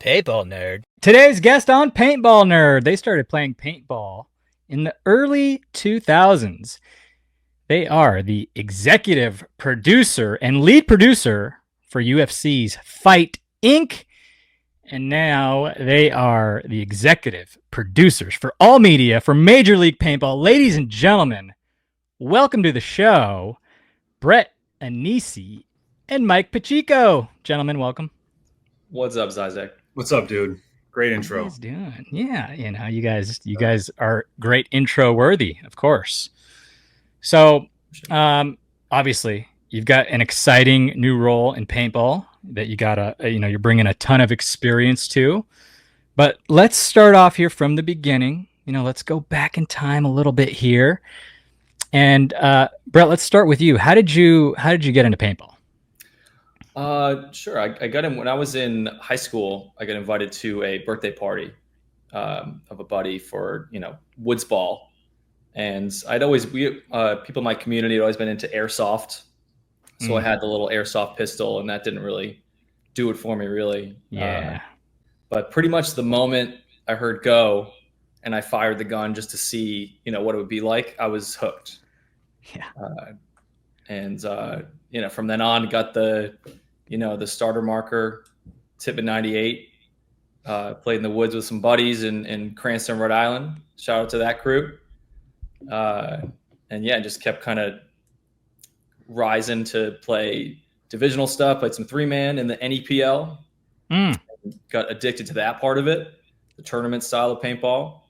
Paintball nerd. Today's guest on Paintball Nerd. They started playing paintball in the early 2000s. They are the executive producer and lead producer for UFC's Fight Inc. And now they are the executive producers for all media for Major League Paintball. Ladies and gentlemen, welcome to the show, Brett Annese and Mike Pacicco. Gentlemen, welcome. What's up, Zyzek? What's up, dude? Great How intro. you guys doing? Yeah, you guys are great intro worthy, of course. So, obviously, you've got an exciting new role in paintball that you're bringing a ton of experience to. But let's start off here from the beginning. Let's go back in time a little bit here. And Brett, let's start with you. How did you get into paintball? Sure. I got in when I was in high school. I got invited to a birthday party of a buddy for woods ball, and people in my community had always been into airsoft, so I had the little airsoft pistol, and that didn't really do it for me, really. Yeah. But pretty much the moment I heard go, and I fired the gun just to see what it would be like, I was hooked. Yeah. From then on, got the starter marker, tip at 98, played in the woods with some buddies in Cranston, Rhode Island. Shout out to that crew. Just kept kind of rising to play divisional stuff, played some 3-man in the NEPL. Got addicted to that part of it, the tournament style of paintball.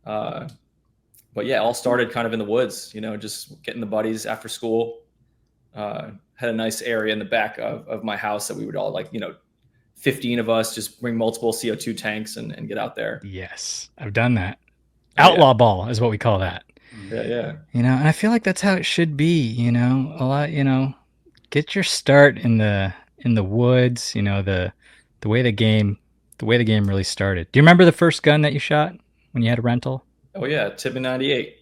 All started kind of in the woods, just getting the buddies after school. Had a nice area in the back of my house that we would all 15 of us just bring multiple CO2 tanks and get out there. Yes, I've done that. Outlaw ball is what we call that. Yeah. And I feel like that's how it should be, a lot, get your start in the woods, the way the game really started. Do you remember the first gun that you shot when you had a rental? Oh yeah, tip at 98.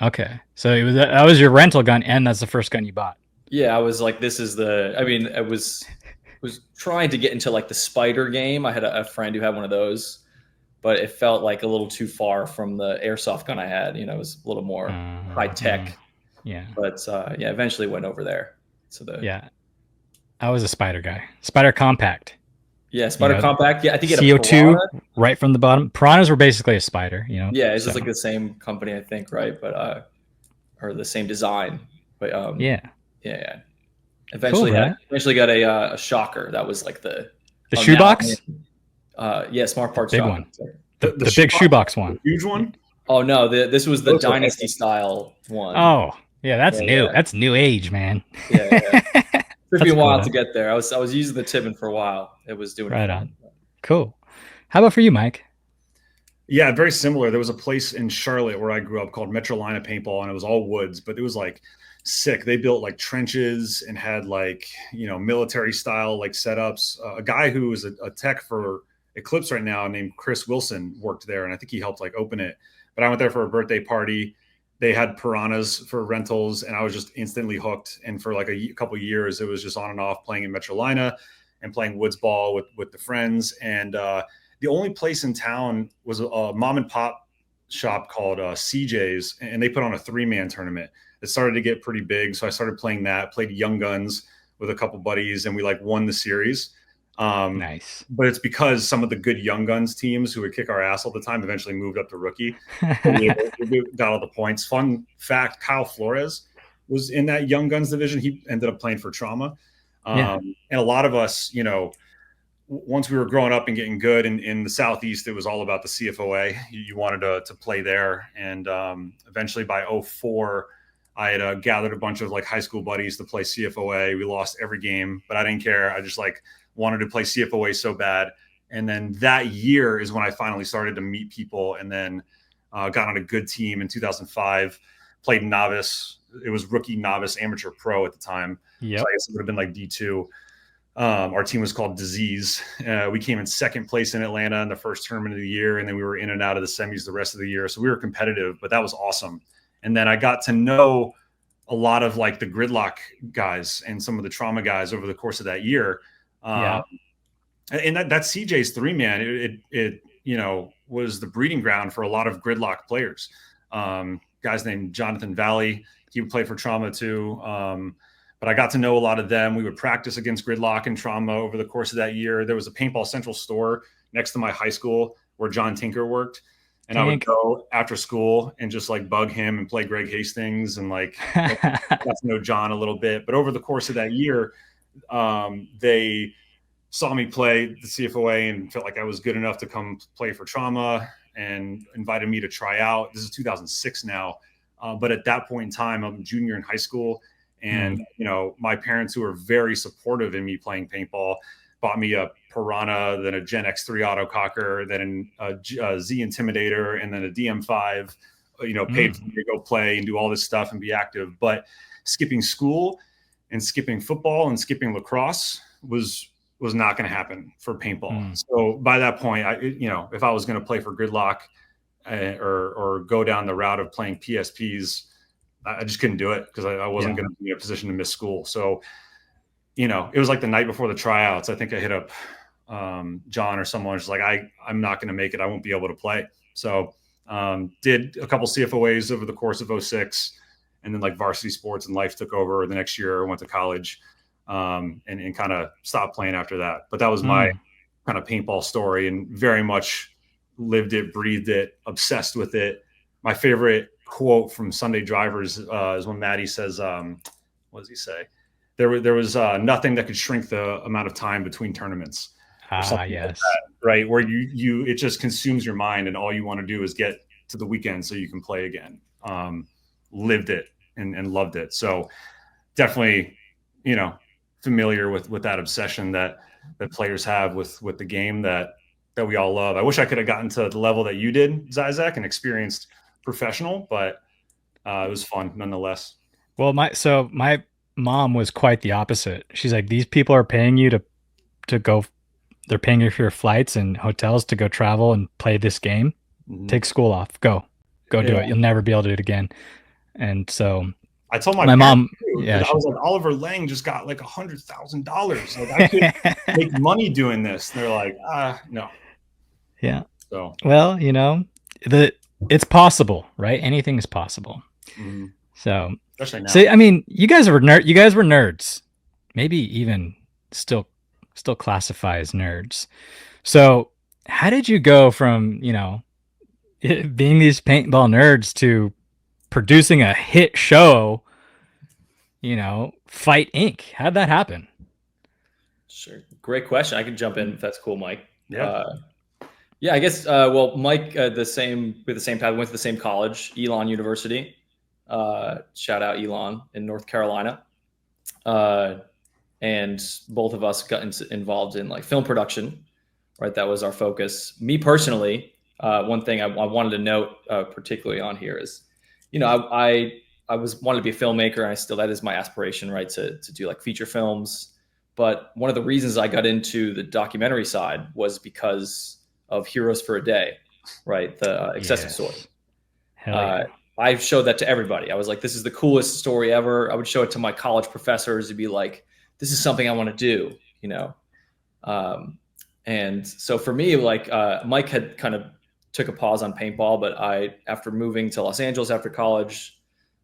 Okay. So that was your rental gun and that's the first gun you bought. Yeah, I was like, I was trying to get into the spider game. I had a friend who had one of those, but it felt like a little too far from the airsoft gun I had. It was a little more high tech. Yeah. But eventually went over there. Yeah. I was a spider guy. Spider compact. Yeah, spider compact. Yeah, I think it had CO2 right from the bottom. Piranhas were basically a spider, Yeah, it's just the same company, I think, right? But or the same design. But yeah. Yeah. Eventually got a shocker. That was the shoebox. Smart Parts. Big shocker. One. The big shoebox one. Huge one. Oh no, this was the Dynasty style one. Oh yeah, that's new. Yeah. That's new age, man. Yeah. Took me a while to get there. I was using the Tibbin for a while. It was doing right on. Cool. How about for you, Mike? Yeah, very similar. There was a place in Charlotte where I grew up called Metrolina Paintball, and it was all woods, but it was sick. They built trenches and had military style setups. A guy who was a tech for Eclipse right now named Chris Wilson worked there, and I think he helped open it. But I went there for a birthday party. They had piranhas for rentals, and I was just instantly hooked. And for a couple of years, it was just on and off playing in Metrolina and playing woods ball with the friends. And the only place in town was a mom and pop shop called CJ's, and they put on a 3-man tournament. It started to get pretty big, so I started playing that. Played Young Guns with a couple buddies, and we won the series. Nice. But it's because some of the good Young Guns teams who would kick our ass all the time eventually moved up to rookie. We got all the points. Fun fact: Kyle Flores was in that Young Guns division. He ended up playing for Trauma, and a lot of us, once we were growing up and getting good in the Southeast, it was all about the CFOA. You wanted to play there, and eventually by 2004. I had gathered a bunch of high school buddies to play CFOA. We lost every game, but I didn't care. I just wanted to play CFOA so bad. And then that year is when I finally started to meet people, and then got on a good team in 2005, played novice. It was rookie, novice, amateur, pro at the time. Yep. So I guess it would have been D2. Our team was called Disease. We came in second place in Atlanta in the first tournament of the year, and then we were in and out of the semis the rest of the year. So we were competitive, but that was awesome. And then I got to know a lot of the Gridlock guys and some of the Trauma guys over the course of that year. And that CJ's 3-man, it was the breeding ground for a lot of gridlock players. Guys named Jonathan Valley, he would play for Trauma too. But I got to know a lot of them. We would practice against gridlock and Trauma over the course of that year. There was a Paintball Central store next to my high school where John Tinker worked. And I would go after school and just like bug him and play Greg Hastings and like got to know John a little bit. But over the course of that year, they saw me play the CFOA and felt like I was good enough to come play for Trauma and invited me to try out. This is 2006 now. But at that point in time, I'm a junior in high school. And, my parents, who were very supportive in me playing paintball, bought me a Piranha, then a Gen X3 autococker, then a Z Intimidator, and then a DM5, paid for me to go play and do all this stuff and be active. But skipping school and skipping football and skipping lacrosse was not going to happen for paintball. So by that point, if I was going to play for gridlock or go down the route of playing PSPs, I just couldn't do it because I wasn't going to be in a position to miss school. So, it was like the night before the tryouts. I think I hit up John or someone. Just like, I'm not going to make it. I won't be able to play. So did a couple CFOAs over the course of 06, and then like varsity sports and life took over the next year. I went to college and kind of stopped playing after that. But that was my kind of paintball story, and very much lived it, breathed it, obsessed with it. My favorite quote from Sunday Drivers is when Maddie says, what does he say? There was nothing that could shrink the amount of time between tournaments. Yes. Like that, right. Where it just consumes your mind and all you want to do is get to the weekend so you can play again. Lived it and loved it. So definitely, familiar with that obsession that players have with the game that we all love. I wish I could have gotten to the level that you did, Zyzek, and experienced professional, but it was fun nonetheless. Well, my mom was quite the opposite. She's like, these people are paying you to go, they're paying you for your flights and hotels to go travel and play this game. Take school off, go do it. You'll never be able to do it again. And so I told my mom, I was like, Oliver Lang just got like $100,000. Like, I could make money doing this. And they're like, no. Yeah. So, well, it's possible, right? Anything is possible. So, especially now. So, I mean, you guys were nerds, maybe even still classify as nerds. So how did you go from, being these paintball nerds to producing a hit show, Fight Inc.? How'd that happen? Sure. Great question. I can jump in if that's cool, Mike. Yeah. I guess, Mike, with the same path, went to the same college, Elon University. Shout out Elon in North Carolina. And both of us got involved in like film production, right? That was our focus. Me personally, one thing I wanted to note particularly on here is, I wanted to be a filmmaker, and that is my aspiration, right? To do like feature films. But one of the reasons I got into the documentary side was because of Heroes for a Day, right? The excessive story. Hell yeah. I showed that to everybody. I was like, this is the coolest story ever. I would show it to my college professors to be like, this is something I want to do, and so for me, like Mike had kind of took a pause on paintball, but after moving to Los Angeles after college,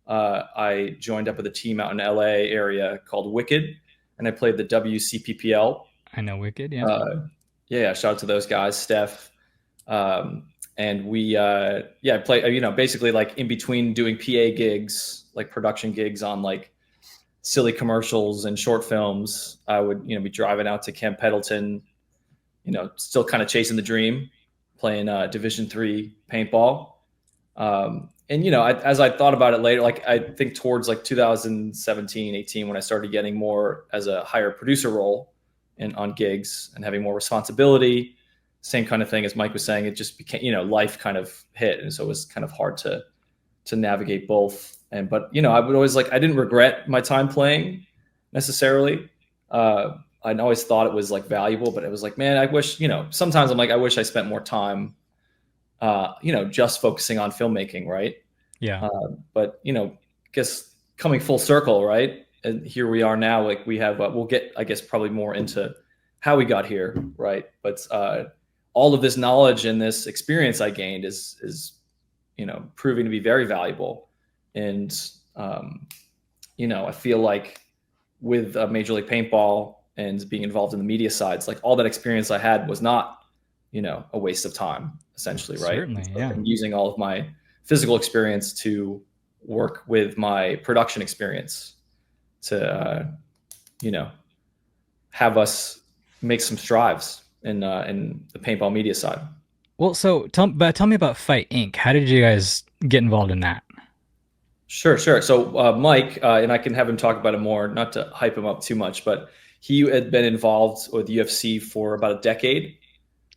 I joined up with a team out in LA area called Wicked, and I played the WCPPL. I know Wicked, yeah. Shout out to those guys, Steph. And we, play, basically like in between doing PA gigs, like production gigs on like silly commercials and short films, I would, be driving out to Camp Pendleton, still kind of chasing the dream, playing Division III paintball. As I thought about it later, like I think towards like 2017, 18, when I started getting more as a higher producer role on gigs and having more responsibility, same kind of thing as Mike was saying, it just became, life kind of hit. And so it was kind of hard to navigate both. But I would always I didn't regret my time playing necessarily. I always thought it was like valuable, but it was like, man, I wish, sometimes I'm like, I wish I spent more time, just focusing on filmmaking. Right. Yeah. But, guess coming full circle, right. And here we are now, like we have, we'll get, I guess, probably more into how we got here, right? But all of this knowledge and this experience I gained is proving to be very valuable. And I feel like with Major League Paintball and being involved in the media sides, like all that experience I had was not, a waste of time, essentially, right? Certainly, yeah. I'm using all of my physical experience to work with my production experience to, have us make some strides in the paintball media side. Well, so tell me about Fight Inc. How did you guys get involved in that? Sure. So Mike, and I can have him talk about it more, not to hype him up too much, but he had been involved with UFC for about a decade.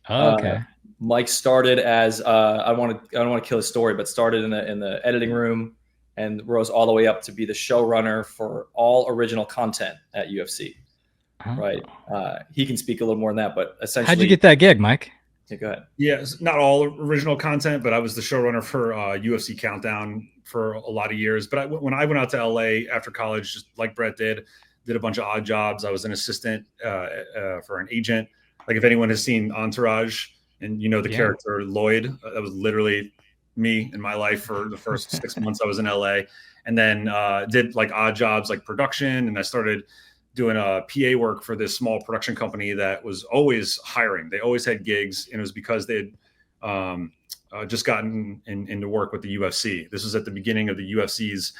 Oh, okay. Mike started as I don't want to kill his story, but started in the editing room and rose all the way up to be the showrunner for all original content at UFC. Oh. Right. He can speak a little more on that, but essentially, how'd you get that gig, Mike? Yeah, go ahead. Yeah, it's not all original content, but I was the showrunner for UFC Countdown for a lot of years. But when I went out to LA after college, just like Brett did a bunch of odd jobs. I was an assistant for an agent. Like if anyone has seen Entourage and the character Lloyd, that was literally me in my life for the first 6 months I was in LA. And then did like odd jobs like production. And I started doing a PA work for this small production company that was always hiring. They always had gigs, and it was because they had just gotten into work with the UFC. This was at the beginning of the UFC's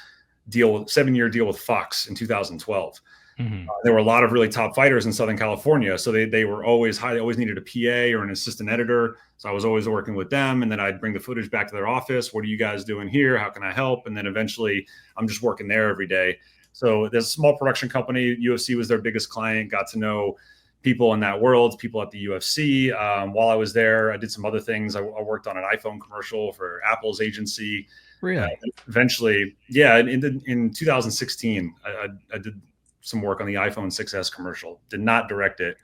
7-year deal with Fox in 2012. Mm-hmm. There were a lot of really top fighters in Southern California, so they were always high. They always needed a PA or an assistant editor, so I was always working with them. And then I'd bring the footage back to their office. What are you guys doing here? How can I help? And then eventually, I'm just working there every day. So there's a small production company. UFC was their biggest client. Got to know people in that world, people at the UFC. While I was there, I did some other things. I worked on an iPhone commercial for Apple's agency. Really? Eventually, yeah. In 2016, I did some work on the iPhone 6S commercial. Did not direct it.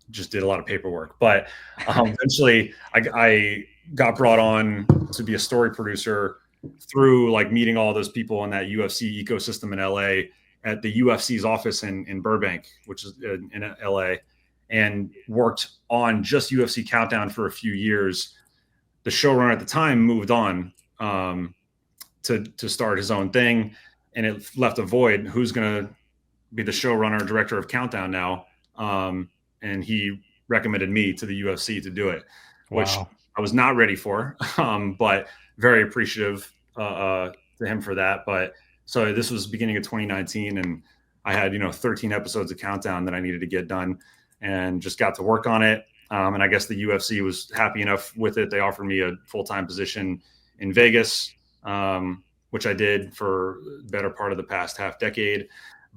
Just did a lot of paperwork. But eventually, I got brought on to be a story producer through like meeting all those people in that UFC ecosystem in LA at the UFC's office in Burbank, which is in LA, and worked on just UFC Countdown for a few years. The showrunner at the time moved on to start his own thing, and it left a void. Who's going to be the showrunner, director of Countdown now? And he recommended me to the UFC to do it, which I was not ready for, but very appreciative to him for that. But so this was beginning of 2019, and I had 13 episodes of Countdown that I needed to get done, and just got to work on it. And I guess the UFC was happy enough with it. They offered me a full-time position in Vegas, which I did for the better part of the past half decade.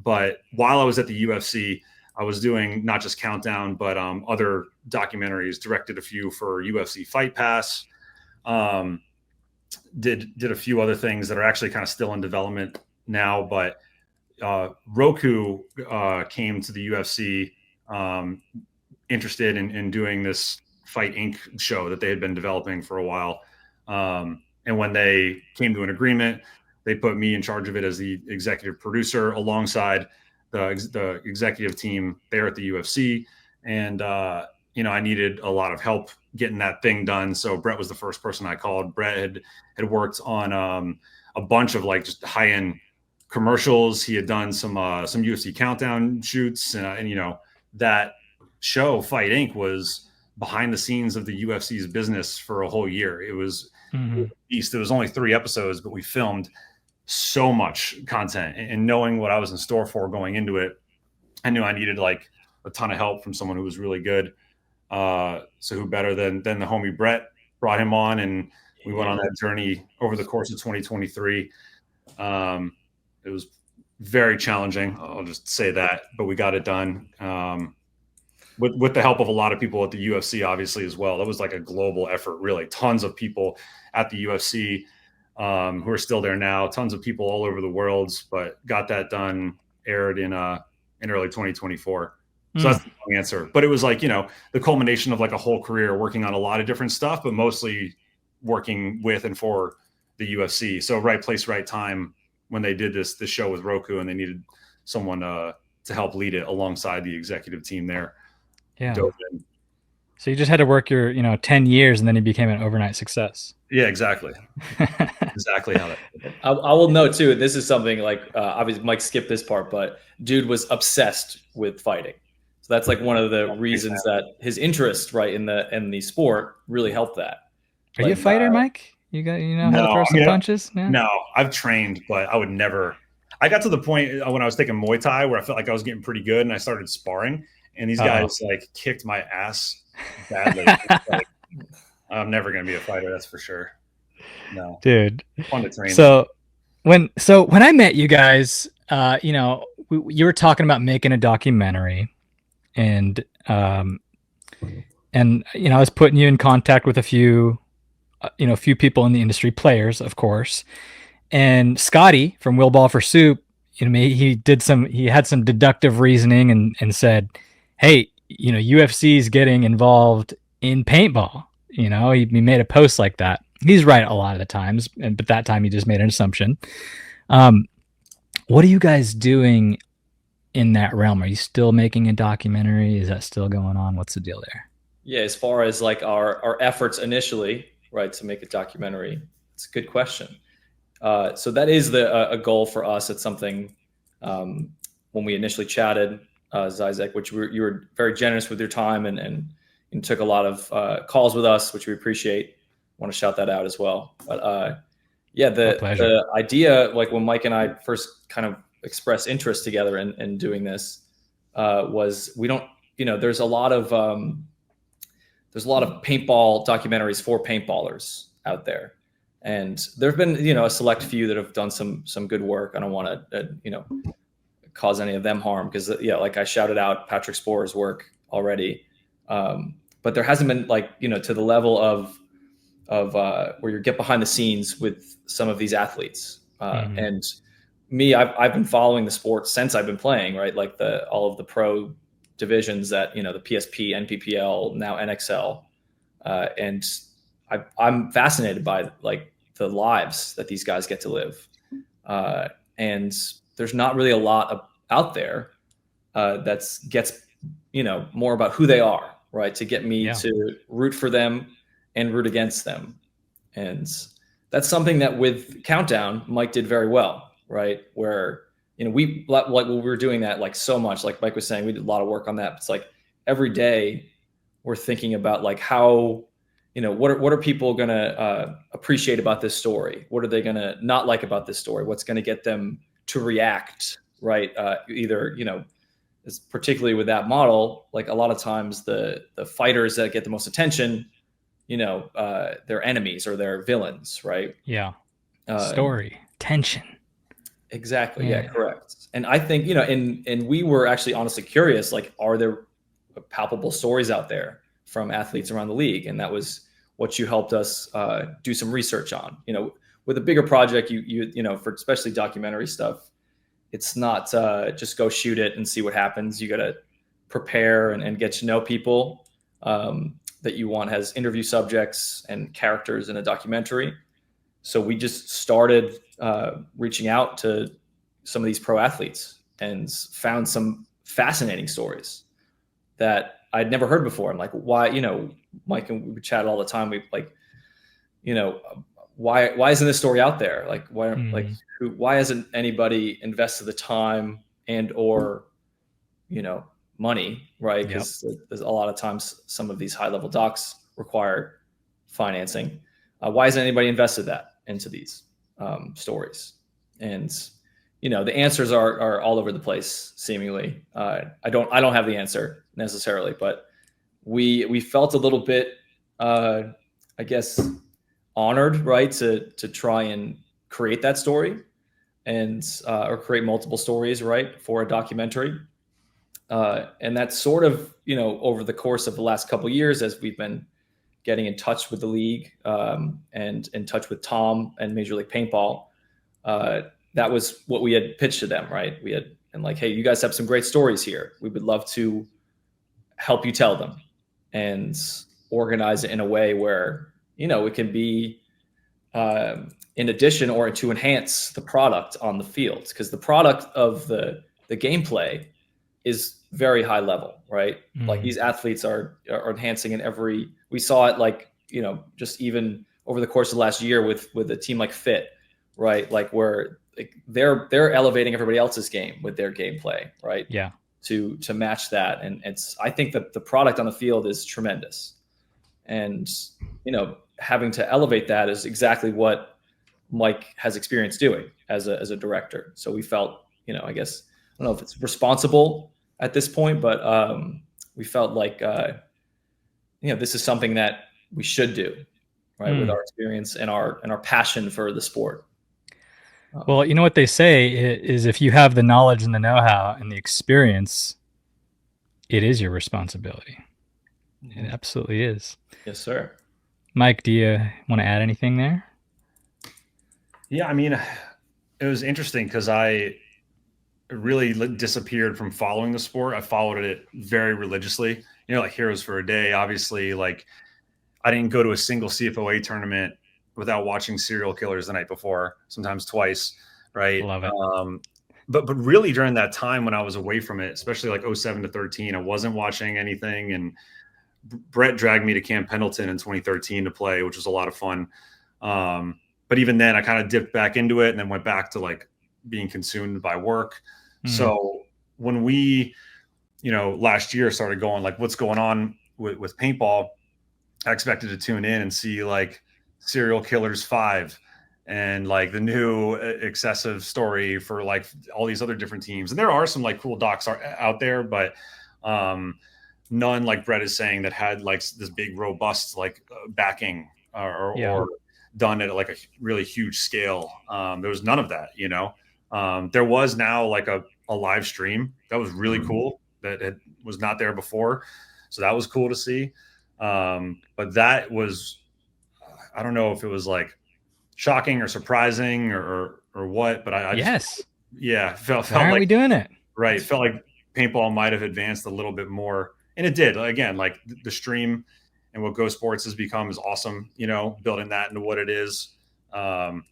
But while I was at the UFC, I was doing not just Countdown, but other documentaries, directed a few for UFC Fight Pass, did a few other things that are actually kind of still in development now. But Roku came to the UFC interested in doing this Fight Inc. show that they had been developing for a while. And when they came to an agreement, they put me in charge of it as the executive producer alongside the executive team there at the UFC. And, I needed a lot of help getting that thing done. So Brett was the first person I called. Brett had worked on a bunch of like just high-end commercials. He had done some UFC Countdown shoots, and that show Fight Inc. was behind the scenes of the UFC's business for a whole year. It was East. It was only 3 episodes, but we filmed so much content, and knowing what I was in store for going into it, I knew I needed like a ton of help from someone who was really good. So who better than the homie Brett? Brought him on, and we went on that journey over the course of 2023. It was very challenging. I'll just say that, but we got it done. With the help of a lot of people at the UFC, obviously, as well. That was like a global effort, really. Tons of people at the UFC who are still there now. Tons of people all over the world, but got that done, aired in early 2024. So that's the long answer. But it was like, the culmination of like a whole career working on a lot of different stuff, but mostly working with and for the UFC. So right place, right time when they did this show with Roku, and they needed someone to help lead it alongside the executive team there. Yeah. dove in. So you just had to work your, 10 years and then you became an overnight success. Yeah, exactly. Exactly how that. I will note too. This is something like obviously Mike skipped this part, but dude was obsessed with fighting. So that's like one of the reasons that his interest, right, in the sport really helped that. Are you a fighter, Mike? You know how to throw some punches? Yeah. No, I've trained, but I would never. I got to the point when I was taking Muay Thai where I felt like I was getting pretty good, and I started sparring, and these guys like kicked my ass badly. Like, I'm never gonna be a fighter, that's for sure. No, dude. Fun to train. So when I met you guys, you were talking about making a documentary, and I was putting you in contact with a few people in the industry, players, of course. And Scotty from Will Ball for Soup, he had some deductive reasoning and said, hey, UFC is getting involved in paintball. He made a post like that. He's right a lot of the times, but that time he just made an assumption. What are you guys doing in that realm? Are you still making a documentary? Is that still going on? What's the deal there? Yeah, as far as like our efforts initially, right, to make a documentary, it's a good question. So that is a goal for us. It's something when we initially chatted, Zyzek, which you were very generous with your time and took a lot of calls with us, which we appreciate. Want to shout that out as well. But yeah, the idea, like when Mike and I first kind of expressed interest together in doing this, was we don't, there's a lot of paintball documentaries for paintballers out there. And there've been, a select few that have done some good work. I don't want to, cause any of them harm because, like I shouted out Patrick Spore's work already. But there hasn't been to the level of where you get behind the scenes with some of these athletes. And me, I've been following the sport since I've been playing, right? Like all of the pro divisions that, the PSP, NPPL, now NXL. And I'm fascinated by like the lives that these guys get to live. And there's not really a lot out there that gets, more about who they are, right? To get me to root for them and root against them. And that's something that with Countdown, Mike did very well, right? Where, we were doing that like so much, like Mike was saying, we did a lot of work on that. It's like every day we're thinking about like how, what are people going to appreciate about this story? What are they going to not like about this story? What's going to get them to react, right? Either, particularly with that model, like a lot of times the fighters that get the most attention, they're enemies or they're villains, right? Yeah. Story, tension. Exactly. Yeah, correct. And I think, and we were actually honestly curious, like, are there palpable stories out there from athletes around the league? And that was what you helped us do some research on. With a bigger project, you for especially documentary stuff, it's not just go shoot it and see what happens. You got to prepare and get to know people that you want as interview subjects and characters in a documentary. So we just started reaching out to some of these pro athletes and found some fascinating stories that I'd never heard before. I'm like, why, Mike and we chat all the time. We like, why isn't this story out there? Like, why hasn't anybody invested the time and or, money, right? Because there's a lot of times some of these high level docs require financing. Why hasn't anybody invested that into these stories? And the answers are all over the place, seemingly. I don't have the answer necessarily, but we felt a little bit, I guess, honored, right, to try and create that story and or create multiple stories, right, for a documentary. And that's sort of, over the course of the last couple of years, as we've been getting in touch with the league and in touch with Tom and Major League Paintball, that was what we had pitched to them, right? And like, hey, you guys have some great stories here. We would love to help you tell them and organize it in a way where, it can be in addition or to enhance the product on the field. Because the product of the gameplay is very high level, right? Like these athletes are enhancing in every. We saw it like, you know, just even over the course of last year with a team like Fit, right? Like where like they're elevating everybody else's game with their gameplay, right? Yeah. To match that, and I think that the product on the field is tremendous, and you know, having to elevate that is exactly what Mike has experience doing as a director. So we felt, you know, I guess I don't know if it's responsible at this point, but we felt like you know, this is something that we should do, right, with our experience and our passion for the sport. Well, you know what they say is if you have the knowledge and the know-how and the experience, it is your responsibility. It absolutely is. Yes, sir. Mike, do you want to add anything there? Yeah, I mean, it was interesting because I really disappeared from following the sport. I followed it very religiously, you know, like Heroes for a Day. Obviously, like I didn't go to a single CFOA tournament without watching Serial Killers the night before, sometimes twice, right? Love it. But really during that time when I was away from it, especially like 07 to 13, I wasn't watching anything. And Brett dragged me to Camp Pendleton in 2013 to play, which was a lot of fun. But even then I kind of dipped back into it and then went back to like being consumed by work. So when we, you know, last year started going like, what's going on with paintball, I expected to tune in and see like Serial Killers 5 and like the new excessive story for like all these other different teams. And there are some like cool docs out there, but none like Brett is saying that had like this big robust like backing or done at like a really huge scale. There was none of that, you know. There was now like a live stream that was really cool that it was not there before. So that was cool to see. But that was, I don't know if it was like shocking or surprising or what, but I just, felt Why aren't like we doing it? Right. Felt like paintball might have advanced a little bit more, and it did. Again, like the stream and what Go Sports has become is awesome, you know, building that into what it is. But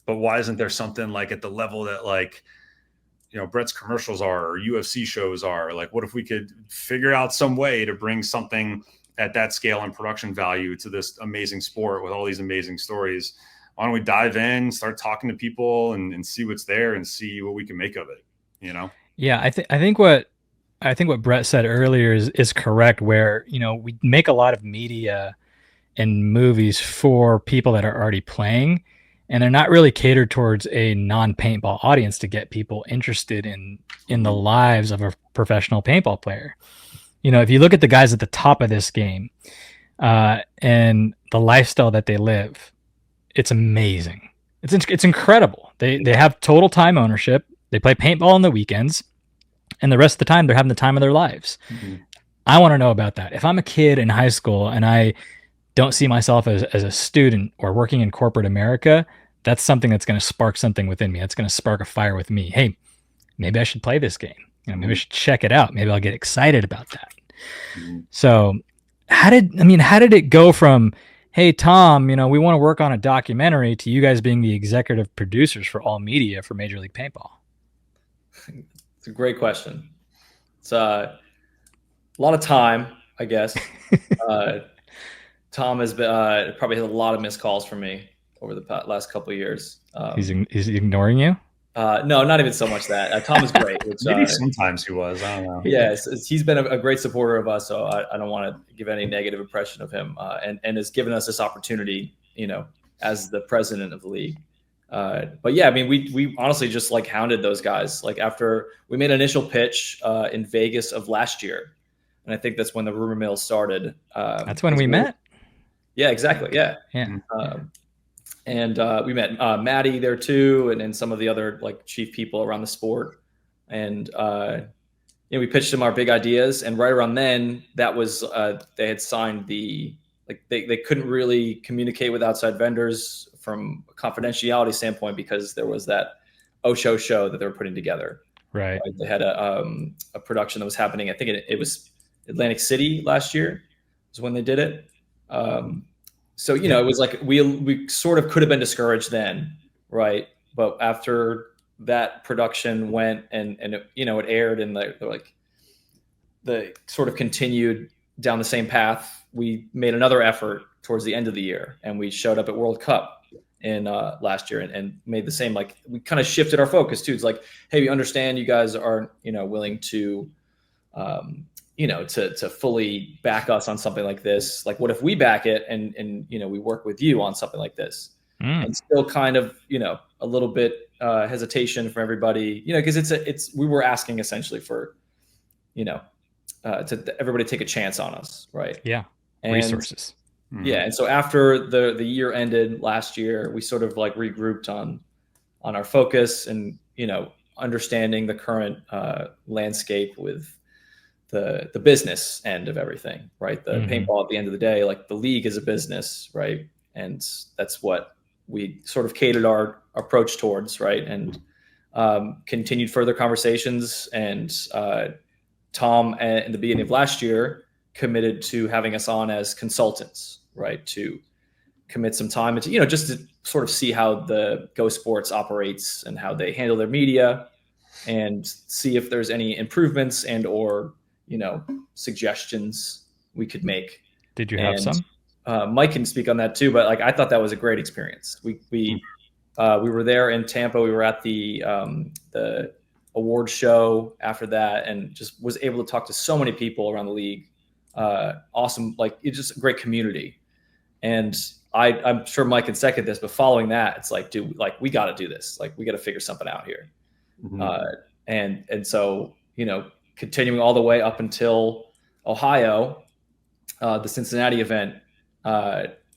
why isn't there something like at the level that like, you know, Brett's commercials are or UFC shows are? Like, what if we could figure out some way to bring something at that scale and production value to this amazing sport with all these amazing stories? Why don't we dive in, start talking to people and see what's there and see what we can make of it, you know? Yeah, I think what Brett said earlier is correct, where, you know, we make a lot of media and movies for people that are already playing, and they're not really catered towards a non-paintball audience to get people interested in the lives of a professional paintball player. You know, if you look at the guys at the top of this game and the lifestyle that they live, it's amazing. It's incredible. They have total time ownership. They play paintball on the weekends, and the rest of the time they're having the time of their lives. I want to know about that. If I'm a kid in high school and I don't see myself as a student or working in corporate America, that's something that's going to spark something within me. That's going to spark a fire with me. Hey, maybe I should play this game. You know, maybe I should check it out. Maybe I'll get excited about that. So how did it go from, hey, Tom, you know, we want to work on a documentary, to you guys being the executive producers for all media for Major League Paintball? It's a great question. It's a lot of time, I guess. Tom has been probably had a lot of missed calls from me over the last couple of years. He's ignoring you? No, not even so much that. Tom is great. Which, maybe sometimes he was. I don't know. Yes, he's been a great supporter of us, so I don't want to give any negative impression of him, and has given us this opportunity, you know, as the president of the league. But yeah, I mean, we honestly just like hounded those guys. Like after we made an initial pitch in Vegas of last year, and I think that's when the rumor mill started. That's when we met. Yeah, exactly. Yeah. And we met Maddie there too, and then some of the other like chief people around the sport. And you know, we pitched them our big ideas, and right around then, that was they had signed the they couldn't really communicate with outside vendors from a confidentiality standpoint because there was that Osho show that they were putting together. Right. They had a production that was happening. I think it was Atlantic City last year is when they did it. So, you know, it was like we sort of could have been discouraged then, right? But after that production went and it, you know, it aired, and they're like, the sort of continued down the same path. We made another effort towards the end of the year, and we showed up at World Cup in last year and made the same. Like, we kind of shifted our focus too. It's like, hey, we understand you guys aren't, willing to, to fully back us on something like this. Like, what if we back it and we work with you on something like this? And still kind of, a little bit hesitation from everybody, because we were asking essentially for, to everybody take a chance on us. Right. Yeah. And, resources. Yeah. And so after the year ended last year, we sort of like regrouped on our focus and, understanding the current landscape with the business end of everything, right? The paintball, at the end of the day, like, the league is a business, right? And that's what we sort of catered our approach towards, right? And continued further conversations. And Tom, in the beginning of last year, committed to having us on as consultants, right? To commit some time into, just to sort of see how the Go Sports operates and how they handle their media, and see if there's any improvements and or suggestions we could make. Did you have some? Mike can speak on that too, but like, I thought that was a great experience. We were there in Tampa. We were at the award show after that, and just was able to talk to so many people around the league. Awesome. Like, it's just a great community. And I'm sure Mike can second this, but following that, it's like, dude, like, we got to do this. Like, we got to figure something out here. And so, continuing all the way up until Ohio, the Cincinnati event,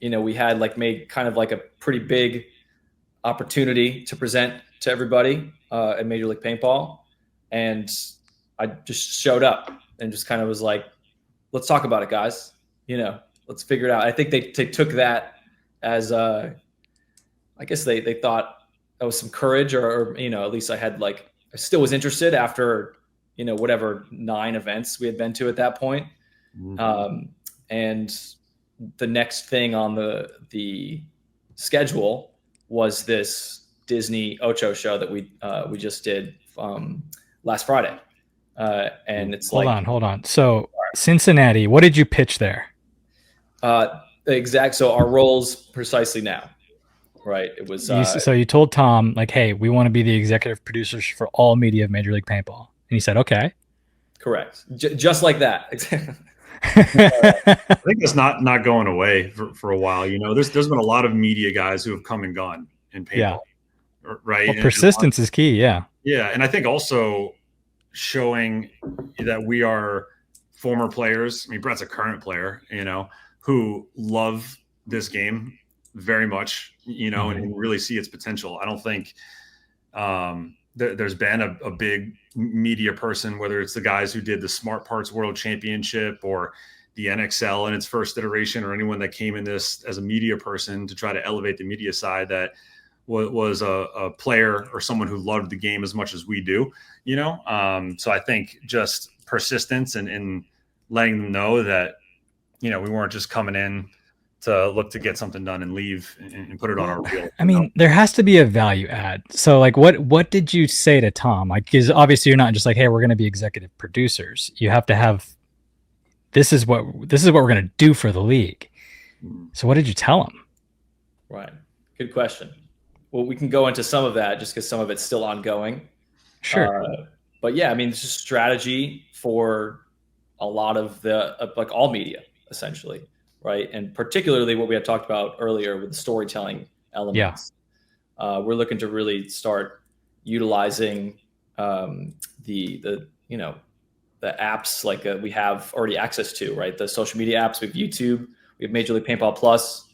we had like made kind of like a pretty big opportunity to present to everybody at Major League Paintball. And I just showed up and just kind of was like, let's talk about it, guys. Let's figure it out. I think they took that as I guess they thought that was some courage, or at least I still was interested after, whatever 9 events we had been to at that point. And the next thing on the schedule was this Disney Ocho show that we just did last Friday. And it's hold on. So Cincinnati, what did you pitch there? So our roles precisely now, right? It was so you told Tom, like, hey, we want to be the executive producers for all media of Major League Paintball, and he said, okay. Correct. Just like that. I think it's not going away for a while. There's been a lot of media guys who have come and gone in paintball, right? Well, persistence is key. Yeah. Yeah. And I think also showing that we are former players. I mean, Brett's a current player, who love this game very much, and really see its potential. I don't think there's been a big media person, whether it's the guys who did the Smart Parts World Championship or the NXL in its first iteration, or anyone that came in this as a media person to try to elevate the media side, that was a player or someone who loved the game as much as we do, So I think just persistence and letting them know that, we weren't just coming in to look to get something done and leave and put it on our reel. I mean, there has to be a value add. So like, what did you say to Tom? Like, because obviously you're not just like, hey, we're going to be executive producers. You have to have, this is what we're going to do for the league. So what did you tell him? Right. Good question. Well, we can go into some of that just because some of it's still ongoing. Sure. But yeah, I mean, it's just strategy for a lot of like all media, essentially. Right. And particularly what we had talked about earlier with the storytelling elements. Yeah. We're looking to really start utilizing the apps like we have already access to, right? The social media apps. We have YouTube, we have Major League Paintball Plus.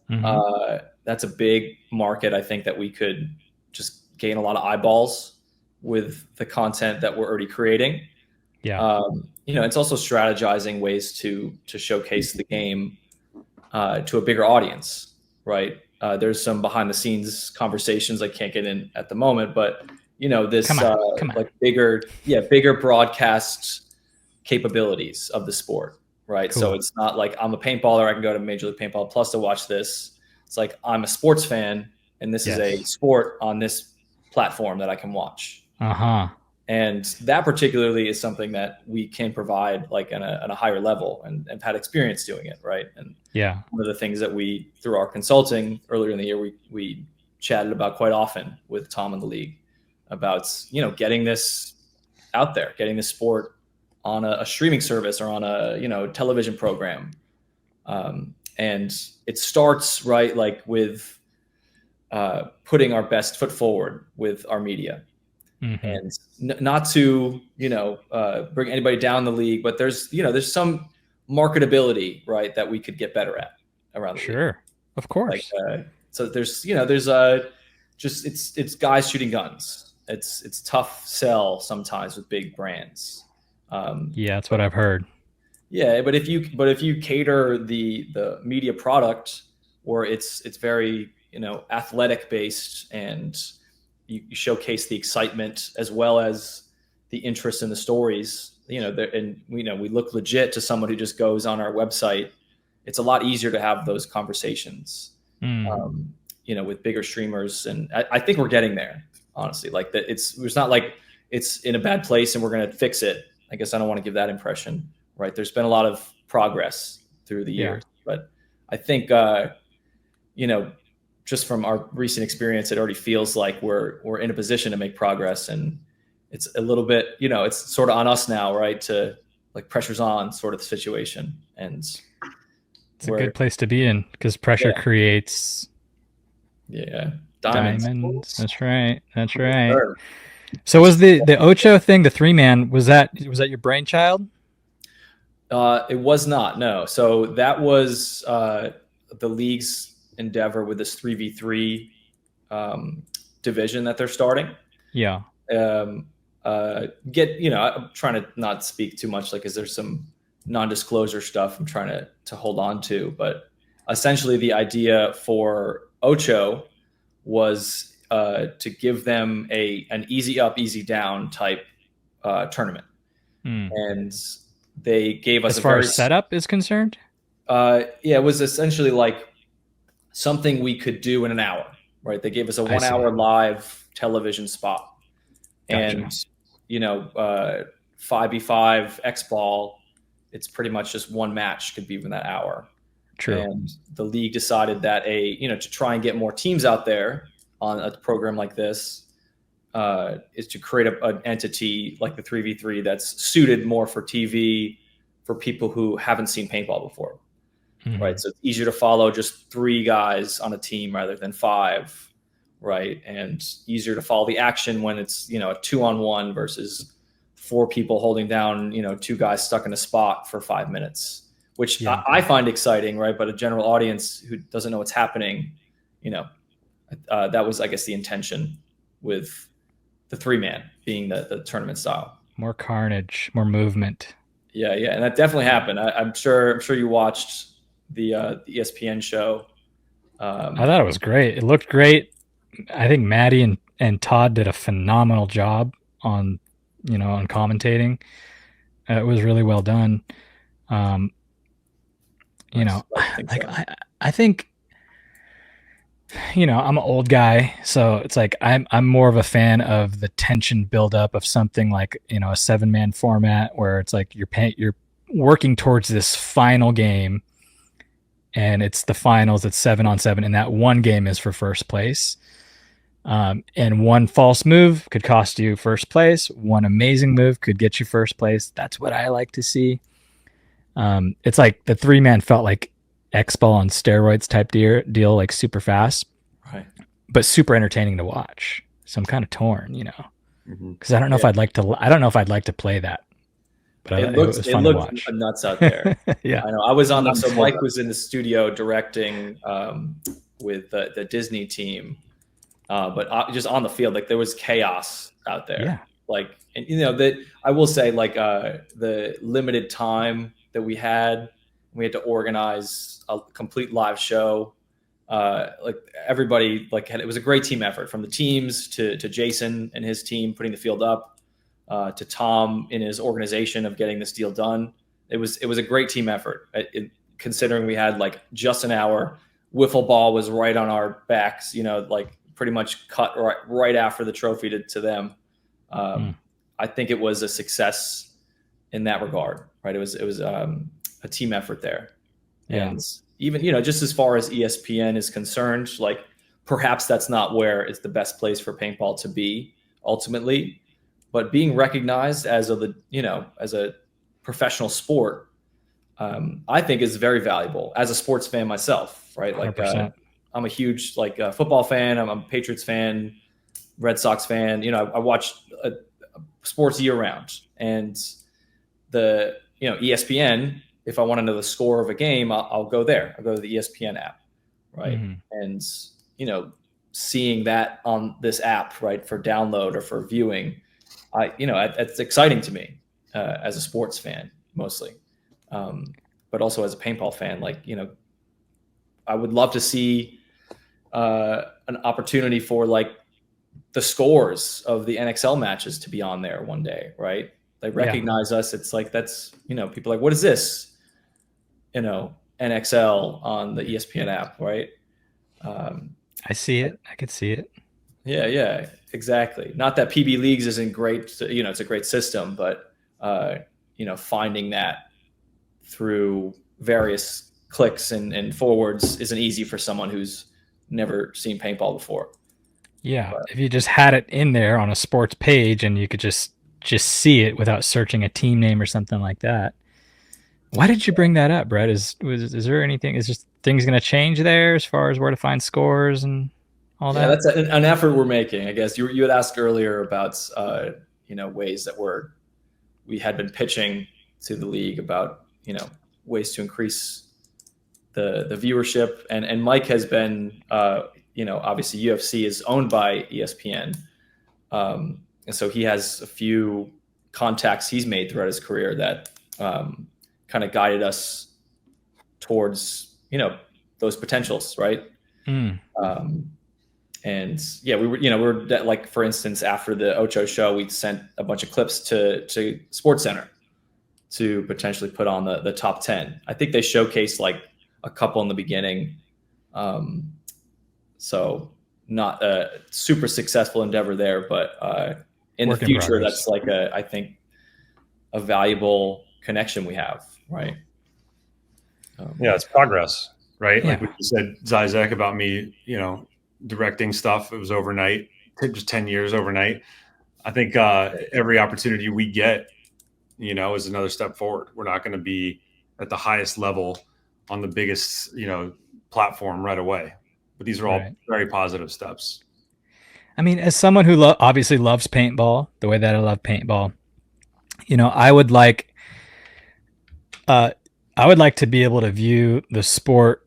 That's a big market. I think that we could just gain a lot of eyeballs with the content that we're already creating. Yeah. It's also strategizing ways to showcase the game to a bigger audience, right? There's some behind the scenes conversations I can't get in at the moment, but this Come on. Like bigger broadcast capabilities of the sport, right? Cool. So it's not like I'm a paintballer, I can go to Major League Paintball Plus to watch this. It's like I'm a sports fan, and this is a sport on this platform that I can watch. And that particularly is something that we can provide like on a higher level, and have had experience doing it. Right. And Yeah. one of the things that we, through our consulting earlier in the year, we chatted about quite often with Tom and the league about, getting this out there, getting this sport on a streaming service or on a, television program. And it starts right, like with putting our best foot forward with our media. Mm-hmm. And not to, bring anybody down the league, but there's some marketability, right, that we could get better at around the league. Sure. Of course. Like, so there's just it's guys shooting guns. It's tough sell sometimes with big brands. Yeah, that's what I've heard. Yeah, but if you cater the media product, or it's very athletic based, and you showcase the excitement as well as the interest in the stories, and we look legit to someone who just goes on our website, it's a lot easier to have those conversations. With bigger streamers, and I think we're getting there, honestly. Like that, it's not like it's in a bad place and we're going to fix it. I guess I don't want to give that impression, right? There's been a lot of progress through the years, but I think, just from our recent experience, it already feels like we're in a position to make progress, and it's a little bit, it's sort of on us now, right? To like pressure's on sort of situation, and it's a good place to be in, because pressure creates diamonds. That's right. Sure. So was the Ocho thing, the 3-man, was that your brainchild? It was not, no. So that was the league's endeavor with this 3v3 division that they're starting. Yeah. I'm trying to not speak too much, like, 'cause there's some non-disclosure stuff I'm trying to hold on to, but essentially the idea for Ocho was to give them an easy up, easy down type tournament. And they gave us as far as setup is concerned. It was essentially like something we could do in an hour, right? They gave us a 1 hour live television spot. Gotcha. And 5v5 X ball, it's pretty much just one match could be within that hour. True. And the league decided that to try and get more teams out there on a program like this, is to create an entity like the 3v3 that's suited more for TV, for people who haven't seen paintball before. Mm-hmm. Right. So it's easier to follow just 3 guys on a team rather than 5. Right. And easier to follow the action when it's, a 2-on-1 versus 4 people holding down, 2 guys stuck in a spot for 5 minutes, which I find exciting. Right. But a general audience who doesn't know what's happening, that was, I guess, the intention with the 3-man being the tournament style. More carnage, more movement. Yeah. And that definitely happened. I'm sure you watched the ESPN show. I thought it was great. It looked great. I think Maddie and Todd did a phenomenal job on commentating. It was really well done. I think I'm an old guy, so it's like I'm more of a fan of the tension buildup of something like a 7-man format, where it's like you're working towards this final game, and it's the finals. It's 7-on-7, and that one game is for first place. And one false move could cost you first place. One amazing move could get you first place. That's what I like to see. It's like the 3-man felt like X-ball on steroids type deal, like super fast, right? But super entertaining to watch. So I'm kind of torn, because I don't know if I'd like to. I don't know if I'd like to play that. But it was fun to watch. Nuts out there. Yeah, I know. I was on the. So Mike was in the studio directing with the Disney team, but just on the field, like there was chaos out there. Yeah. Like, and that I will say, like the limited time that we had to organize a complete live show. Like everybody, it was a great team effort, from the teams to Jason and his team putting the field up, to Tom in his organization of getting this deal done. It was a great team effort, considering we had just an hour. Wiffle ball was right on our backs, pretty much cut right after the trophy to them. I think it was a success in that regard, right? It was a team effort there. Yeah. And even, you know, just as far as ESPN is concerned, like perhaps that's not where it's the best place for paintball to be ultimately, but being recognized as a professional sport, I think is very valuable as a sports fan myself, right? Like, 100%. I'm a huge football fan. I'm a Patriots fan, Red Sox fan. You know, I watch sports year round, and ESPN. If I want to know the score of a game, I'll go there. I'll go to the ESPN app, right? Mm-hmm. And seeing that on this app, right, for download or for viewing, it's exciting to me as a sports fan mostly, but also as a paintball fan. Like, I would love to see an opportunity for like the scores of the NXL matches to be on there one day, right? They recognize us. It's like, that's, people are like, what is this? NXL on the ESPN app, right? I see it. I could see it. Yeah, exactly. Not that PB Leagues isn't great. It's a great system, but finding that through various clicks and forwards isn't easy for someone who's never seen paintball before. Yeah, but if you just had it in there on a sports page and you could just see it without searching a team name or something like that. Why did you bring that up, Brett? Is there anything? Is just things going to change there as far as where to find scores and all that? Yeah, that's an effort we're making. I guess you had asked earlier about ways that we had been pitching to the league about ways to increase the viewership, and Mike has been obviously UFC is owned by ESPN, and so he has a few contacts he's made throughout his career that kind of guided us towards those potentials, right? And yeah, we were like, for instance, after the Ocho show, we sent a bunch of clips to SportsCenter to potentially put on the top 10. I think they showcased like a couple in the beginning. So not a super successful endeavor there, but in the future, that's like I think a valuable connection we have, right? Yeah, it's progress, right? Yeah. Like what you said, Zyzek, about me, directing stuff. It was overnight. It took just 10 years overnight. I think every opportunity we get, is another step forward. We're not going to be at the highest level on the biggest, platform right away. But these are all very positive steps. I mean, as someone who obviously loves paintball, the way that I love paintball, I would like to be able to view the sport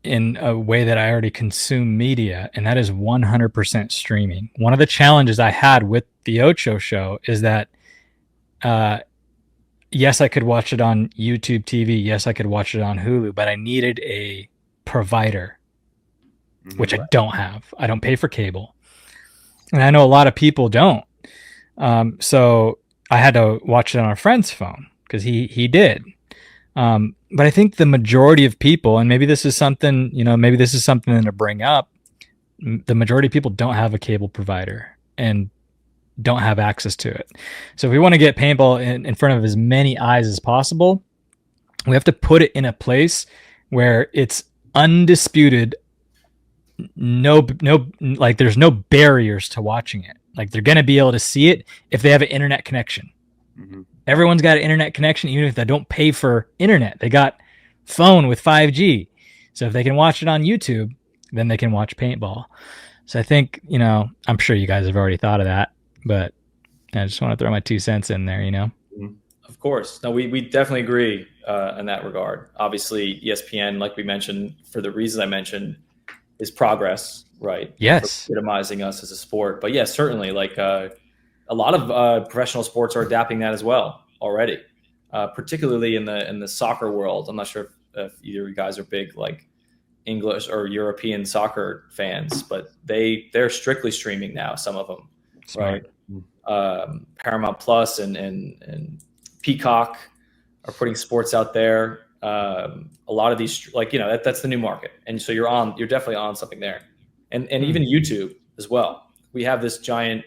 in a way that I already consume media, and that is 100% streaming. One of the challenges I had with the Ocho show is that, yes, I could watch it on YouTube TV. Yes, I could watch it on Hulu, but I needed a provider, which I don't have. I don't pay for cable. And I know a lot of people don't. So I had to watch it on a friend's phone because he did. But I think the majority of people, and maybe this is something to bring up, the majority of people don't have a cable provider and don't have access to it. So if we want to get paintball in front of as many eyes as possible, we have to put it in a place where it's undisputed. Like there's no barriers to watching it. Like they're going to be able to see it if they have an internet connection. Mm-hmm. Everyone's got an internet connection, even if they don't pay for internet. They got phone with 5G. So if they can watch it on YouTube, then they can watch paintball. So I think, I'm sure you guys have already thought of that, but I just want to throw my 2 cents in there, Of course. No, we definitely agree in that regard. Obviously, ESPN, like we mentioned, for the reasons I mentioned, is progress, right? Yes. For legitimizing us as a sport. But yeah, certainly, like a lot of professional sports are adapting that as well already, particularly in the soccer world. I'm not sure if either of you guys are big like English or European soccer fans, but they're strictly streaming now. Some of them, Smart. Right? Paramount Plus and Peacock are putting sports out there. A lot of these, that's the new market, and so you're definitely on something there, and even YouTube as well. We have this giant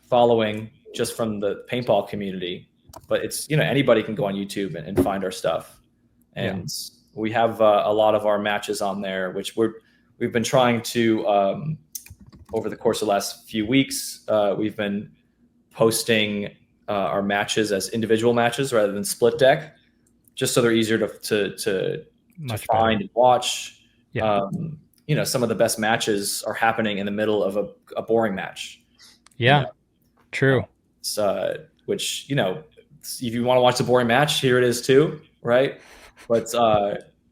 following just from the paintball community, but it's, anybody can go on YouTube and find our stuff. And we have a lot of our matches on there, which we've been trying to, over the course of the last few weeks, we've been posting our matches as individual matches rather than split deck, just so they're easier to find and watch. Yeah. Some of the best matches are happening in the middle of a boring match. Yeah, true. Which, if you want to watch the boring match, here it is too, right? But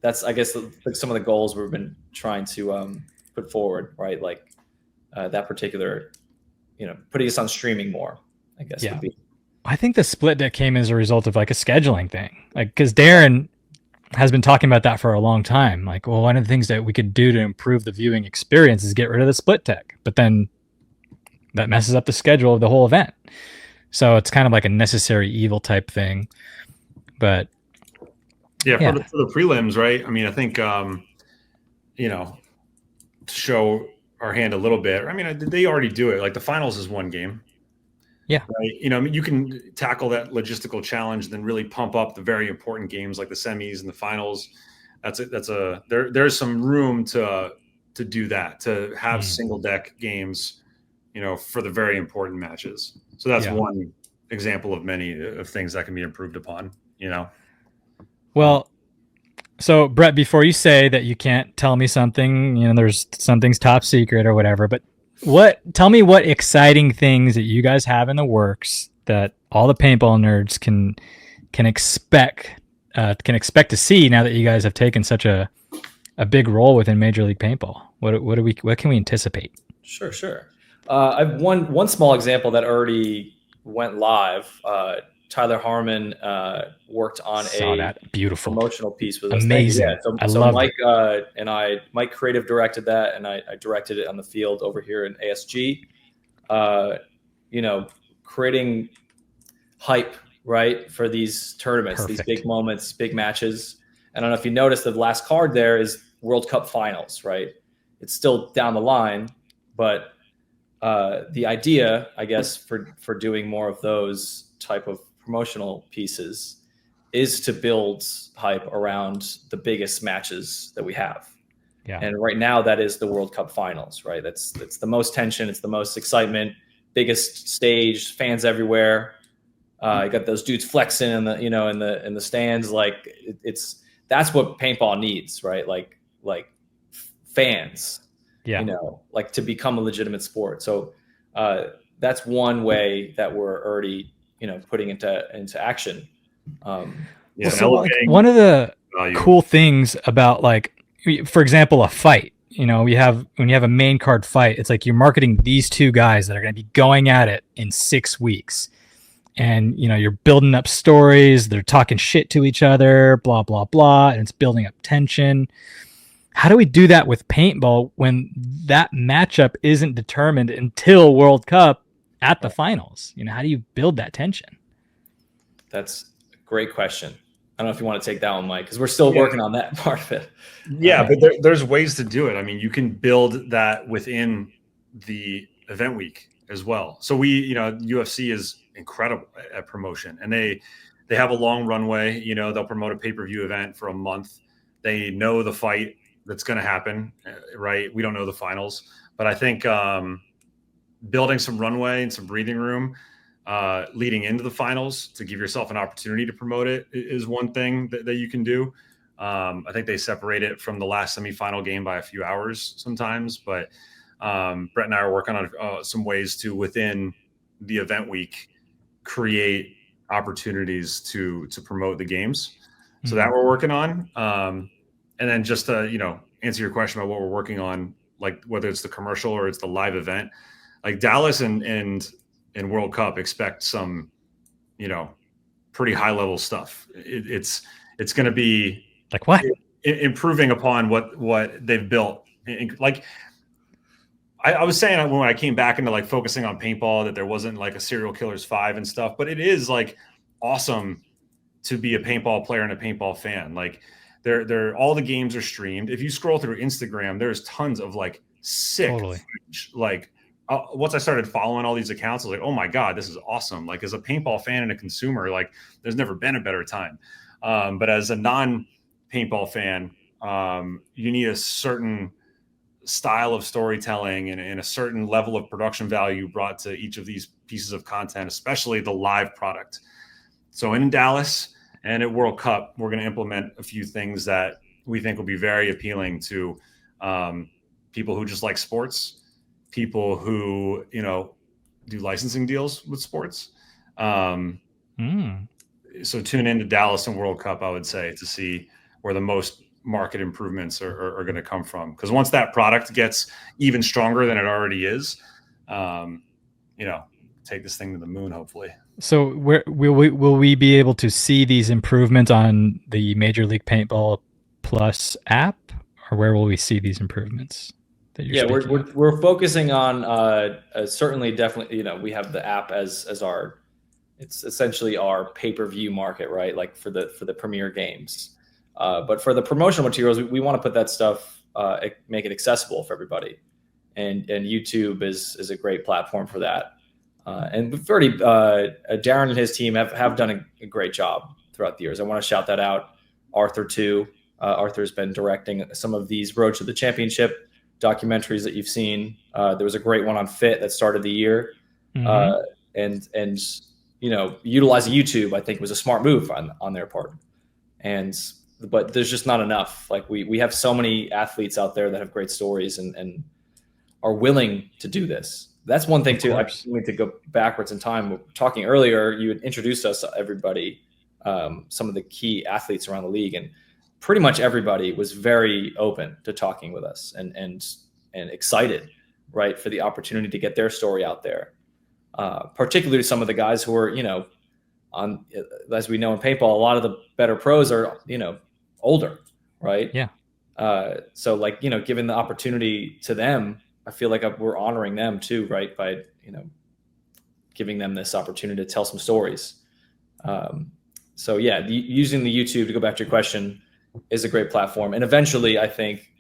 that's, I guess, some of the goals we've been trying to put forward, right? Like that particular, putting us on streaming more, I guess would be. I think the split deck came as a result of like a scheduling thing, like because Darren has been talking about that for a long time. Like, well, one of the things that we could do to improve the viewing experience is get rid of the split deck, but then that messes up the schedule of the whole event. So it's kind of like a necessary evil type thing. But for the prelims, right? I mean, I think, to show our hand a little bit. I mean, they already do it. Like the finals is one game. Yeah. Right. You can tackle that logistical challenge, then really pump up the very important games like the semis and the finals. There's some room to do that, to have single deck games, for the very important matches. So that's one example of many of things that can be improved upon, Well, so Brett, before you say that you can't tell me something, there's something's top secret or whatever, but tell me what exciting things that you guys have in the works that all the paintball nerds can expect to see now that you guys have taken such a big role within Major League Paintball. What can we anticipate? Sure. I've one small example that already went live. Tyler Harmon worked on that beautiful promotional piece with us. Amazing. So Mike and Mike creative directed that, and I directed it on the field over here in ASG. Creating hype, right, for these tournaments, Perfect. These big moments, big matches. I don't know if you noticed, the last card there is World Cup finals, right? It's still down the line, but the idea, I guess, for doing more of those type of promotional pieces is to build hype around the biggest matches that we have. Yeah. And right now that is the World Cup finals, right? That's the most tension. It's the most excitement, biggest stage, fans everywhere. You got those dudes flexing in the stands. Like that's what paintball needs, right? Like fans, like to become a legitimate sport. So that's one way that we're already, putting into action. So one of the cool things about, like, for example, a fight, when you have a main card fight, it's like you're marketing these two guys that are going to be going at it in 6 weeks. And, you're building up stories. They're talking shit to each other, blah, blah, blah. And it's building up tension. How do we do that with paintball when that matchup isn't determined until World Cup at the finals? How do you build that tension? That's a great question. I don't know if you want to take that one, Mike, because we're still working on that part of it. Yeah, but there's ways to do it. I mean, you can build that within the event week as well. So UFC is incredible at promotion, and they have a long runway. They'll promote a pay-per-view event for a month. They know the fight that's going to happen, right? We don't know the finals, but I think building some runway and some breathing room leading into the finals to give yourself an opportunity to promote it is one thing that you can do. I think they separate it from the last semifinal game by a few hours sometimes, but Brett and I are working on some ways to, within the event week, create opportunities to promote the games. So that we're working on. And then just to, answer your question about what we're working on, like whether it's the commercial or it's the live event, like Dallas and World Cup expect some, pretty high level stuff. It's going to be like what? Improving upon what they've built. Like I was saying when I came back into like focusing on paintball that there wasn't like a Serial Killers 5 and stuff, but it is like awesome to be a paintball player and a paintball fan. Like they're all the games are streamed. If you scroll through Instagram, there's tons of like sick, like once I started following all these accounts, I was like, oh my God, this is awesome. Like, as a paintball fan and a consumer, like, there's never been a better time. But as a non-paintball fan, you need a certain style of storytelling and a certain level of production value brought to each of these pieces of content, especially the live product. So in Dallas and at World Cup, we're going to implement a few things that we think will be very appealing to people who just like sports, people who, do licensing deals with sports. So tune into Dallas and World Cup, I would say, to see where the most market improvements are going to come from. Because once that product gets even stronger than it already is, take this thing to the moon, hopefully. So where will we be able to see these improvements on the Major League Paintball Plus app, or where will we see these improvements? We're focusing on certainly, definitely. We have the app as our, it's essentially our pay-per-view market, right? Like for the premier games. But for the promotional materials, we want to put that stuff, make it accessible for everybody, and YouTube is a great platform for that. And we've already, Darren and his team have done a great job throughout the years. I want to shout that out. Arthur too. Arthur's been directing some of these Road to the Championship documentaries that you've seen. There was a great one on Fit that started the year, and utilizing YouTube, I think, was a smart move on their part. But there's just not enough. Like we have so many athletes out there that have great stories and are willing to do this. That's one thing too. I need to go backwards in time. Talking earlier, you had introduced us, everybody, some of the key athletes around the league, and pretty much everybody was very open to talking with us and excited, right, for the opportunity to get their story out there. Particularly some of the guys who are, as we know in paintball, a lot of the better pros are, older, right? Yeah. So giving the opportunity to them, I feel like we're honoring them too, right? By, giving them this opportunity to tell some stories. So yeah, using the YouTube, to go back to your question, is a great platform. And eventually I think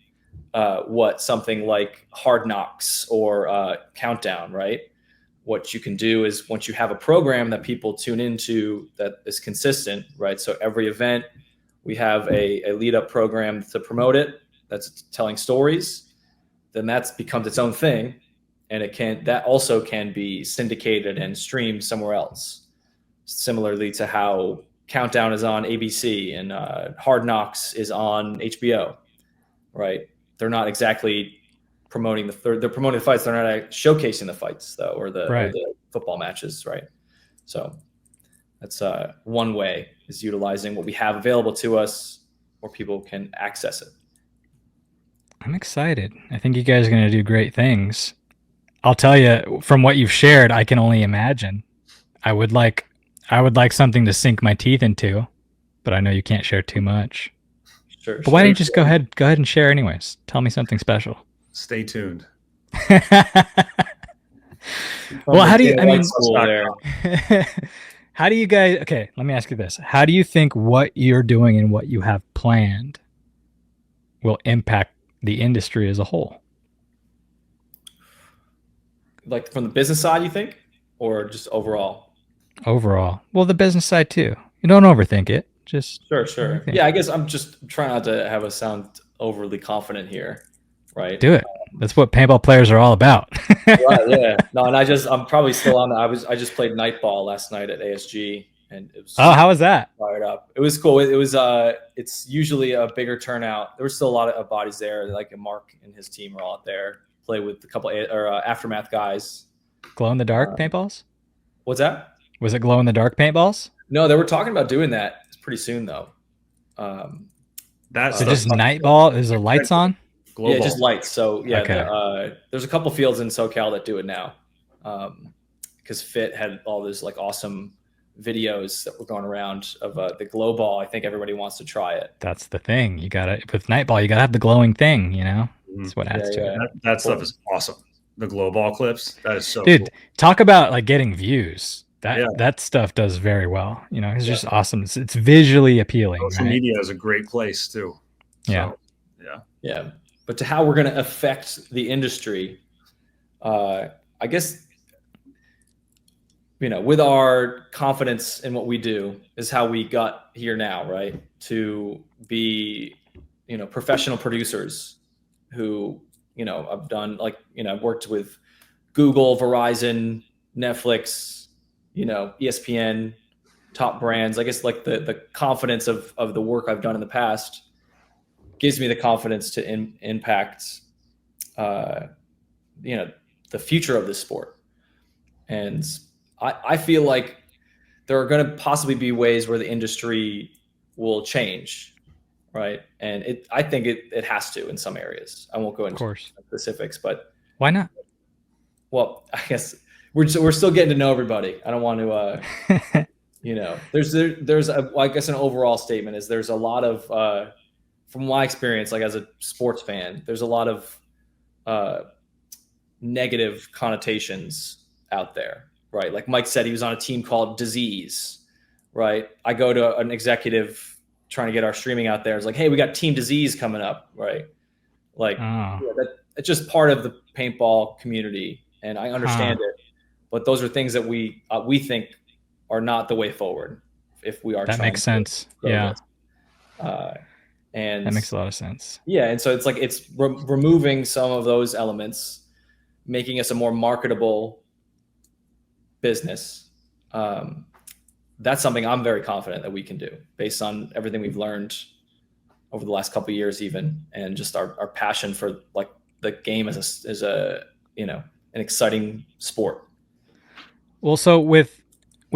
something like Hard Knocks or Countdown, right? What you can do is, once you have a program that people tune into that is consistent, right? So every event, we have a lead up program to promote it, that's telling stories, then that becomes its own thing. And that also can be syndicated and streamed somewhere else. Similarly to how Countdown is on ABC and Hard Knocks is on HBO, right? They're not exactly promoting they're promoting the fights. They're not showcasing the fights though, or the football matches, right? So that's one way, is utilizing what we have available to us where people can access it. I'm excited. I think you guys are going to do great things. I'll tell you, from what you've shared, I can only imagine. I would like something to sink my teeth into, but I know you can't share too much. Sure. But why don't you just go ahead and share anyways? Tell me something special. Stay tuned. Well, how do you guys, okay, let me ask you this. How do you think what you're doing and what you have planned will impact the industry as a whole? Like from the business side, you think, or just overall? Overall. Well, the business side too. You don't overthink it. Just sure. Yeah, I guess I'm just trying not to have us sound overly confident here, right? Do it. That's what paintball players are all about. Right, yeah. No, and I'm probably still on that. I just played Nightball last night at ASG, and it was how was that? Fired up. It was cool. It was it's usually a bigger turnout. There were still a lot of bodies there. Like Mark and his team were all out there. Play with a couple Aftermath guys. Glow in the dark paintballs? What's that? Was it glow in the dark paintballs? No, they were talking about doing that. It's pretty soon though. That's just Nightball. Is there lights on? Yeah, just lights. So yeah, okay. There's a couple fields in SoCal that do it now, because Fit had all those like awesome videos that were going around of the glow ball. I think everybody wants to try it. That's the thing. You got to, with Nightball, you got to have the glowing thing. That's what adds to it. That stuff is awesome. The glow ball clips. That is so. Dude, cool. Talk about like getting views. That stuff does very well. It's just awesome. It's visually appealing. Social media is a great place too. So, yeah. But to how we're going to affect the industry, I guess, with our confidence in what we do is how we got here now, right? To be, professional producers who, I've done I've worked with Google, Verizon, Netflix, ESPN, top brands. I guess the confidence of the work I've done in the past gives me the confidence to impact, the future of this sport. And I feel like there are going to possibly be ways where the industry will change, right? And I think it has to in some areas. I won't go into specifics, but why not? Well, I guess we're still getting to know everybody. I don't want to, there's I guess an overall statement is there's a lot of, from my experience, like as a sports fan, there's a lot of negative connotations out there, right? Like Mike said, he was on a team called Disease, right? I go to an executive trying to get our streaming out there. It's like, hey, we got Team Disease coming up, right? Like it's just part of the paintball community. And I understand it, but those are things that we think are not the way forward. If we are, that makes sense. Yeah, and that makes a lot of sense. Yeah, and so it's like it's removing some of those elements, making us a more marketable business. That's something I'm very confident that we can do based on everything we've learned over the last couple of years, even, and just our passion for like the game as a an exciting sport. Well, so with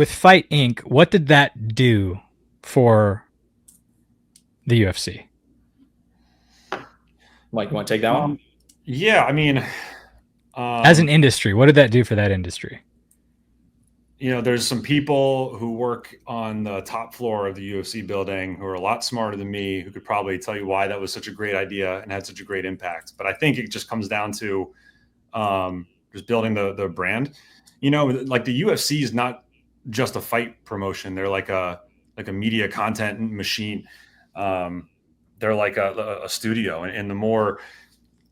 Fight Inc., what did that do for the UFC? Mike, you want to take that one? Yeah, I mean, as an industry, what did that do for that industry? There's some people who work on the top floor of the UFC building who are a lot smarter than me, who could probably tell you why that was such a great idea and had such a great impact. But I think it just comes down to just building the brand. Like the UFC is not just a fight promotion. They're like a media content machine. They're like a studio, and the more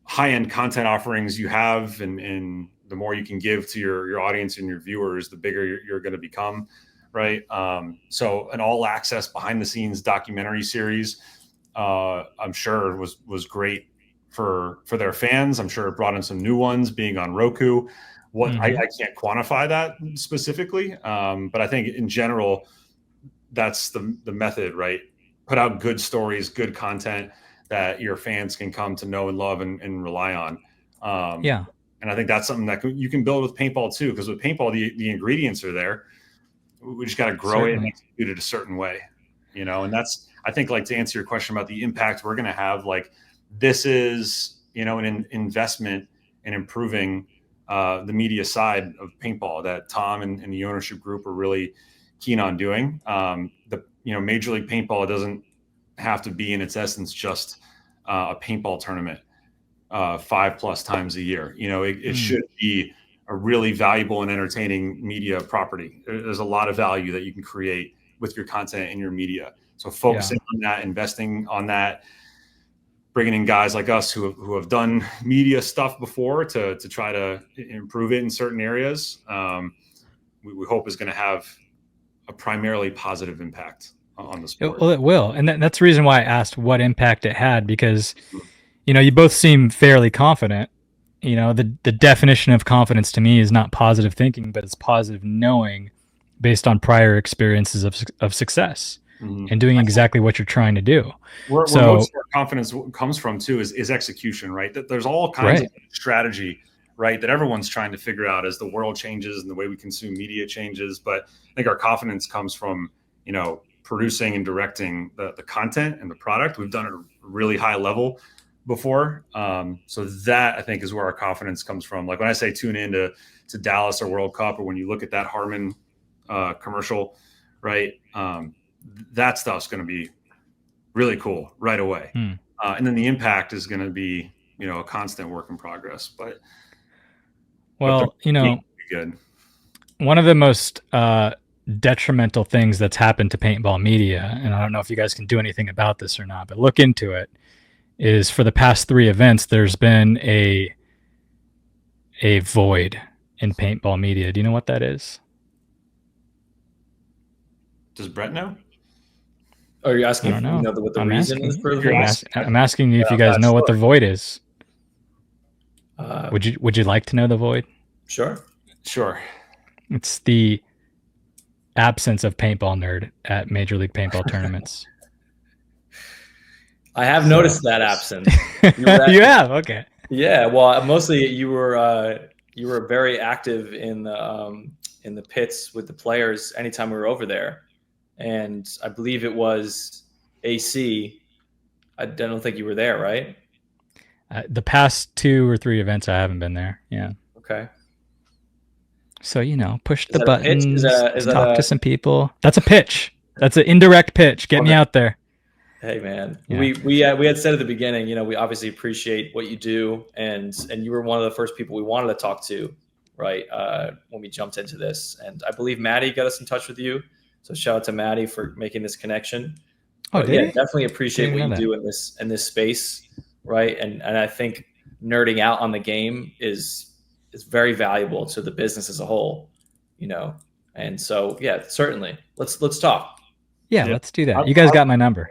high-end content offerings you have, and the more you can give to your audience and your viewers, the bigger you're going to become, right? So an all access behind the scenes documentary series, I'm sure was great for their fans. I'm sure it brought in some new ones being on Roku. I can't quantify that specifically, but I think in general, that's the method, right? Put out good stories, good content that your fans can come to know and love and rely on. And I think that's something that you can build with paintball too, because with paintball, the ingredients are there. We just got to grow it and execute it a certain way, and that's, I think, like, to answer your question about the impact we're going to have, like, this is, an investment in improving the media side of paintball that Tom and the ownership group are really keen on doing. Major League Paintball doesn't have to be in its essence just a paintball tournament 5+ times a year. It should be a really valuable and entertaining media property. There's a lot of value that you can create with your content and your media. So focusing on that, investing on that, bringing in guys like us who have done media stuff before to try to improve it in certain areas, we hope is going to have a primarily positive impact on the sport. Well, it will. And that's the reason why I asked what impact it had, because, you both seem fairly confident. The definition of confidence to me is not positive thinking, but it's positive knowing based on prior experiences of success and doing exactly what you're trying to do. Where most of our confidence comes from too is execution, right? That there's all kinds of strategy, right, that everyone's trying to figure out as the world changes and the way we consume media changes. But I think our confidence comes from, producing and directing the content and the product. We've done it at a really high level before. So that, I think, is where our confidence comes from. Like when I say tune in to Dallas or World Cup, or when you look at that Harman commercial, right? That stuff's going to be really cool right away. And then the impact is going to be, a constant work in progress. But good. One of the most detrimental things that's happened to paintball media, and I don't know if you guys can do anything about this or not, but look into it, is for the past 3 events, there's been a void in paintball media. Do you know what that is? Does Brett know? Are you I asking don't if we know. know what the I'm reason is asking. for the You're voice? I'm asking you if you I'm guys not know what the sure. void is. Uh, Would you like to know the void? sure. Sure. It's the absence of paintball nerd at Major League Paintball tournaments. I have So- noticed that absence. You have, okay. Yeah, well, mostly you were very active in the pits with the players anytime we were over there, and I believe it was AC. I don't think you were there, right? The past 2 or 3 events, I haven't been there. Yeah. Okay. So push Is the that a pitch? buttons, Is that talk a to some people. That's a pitch. That's an indirect pitch. Get me Okay. out there. Hey man, Yeah. we had said at the beginning, we obviously appreciate what you do, and you were one of the first people we wanted to talk to, right? When we jumped into this, and I believe Maddie got us in touch with you. So shout out to Maddie for making this connection. Oh, But did yeah, he? definitely appreciate Didn't what even you know do in this space, right? And I think nerding out on the game is very valuable to the business as a whole, And so yeah, certainly let's talk. Yeah, Yeah. let's do that. You guys got my number.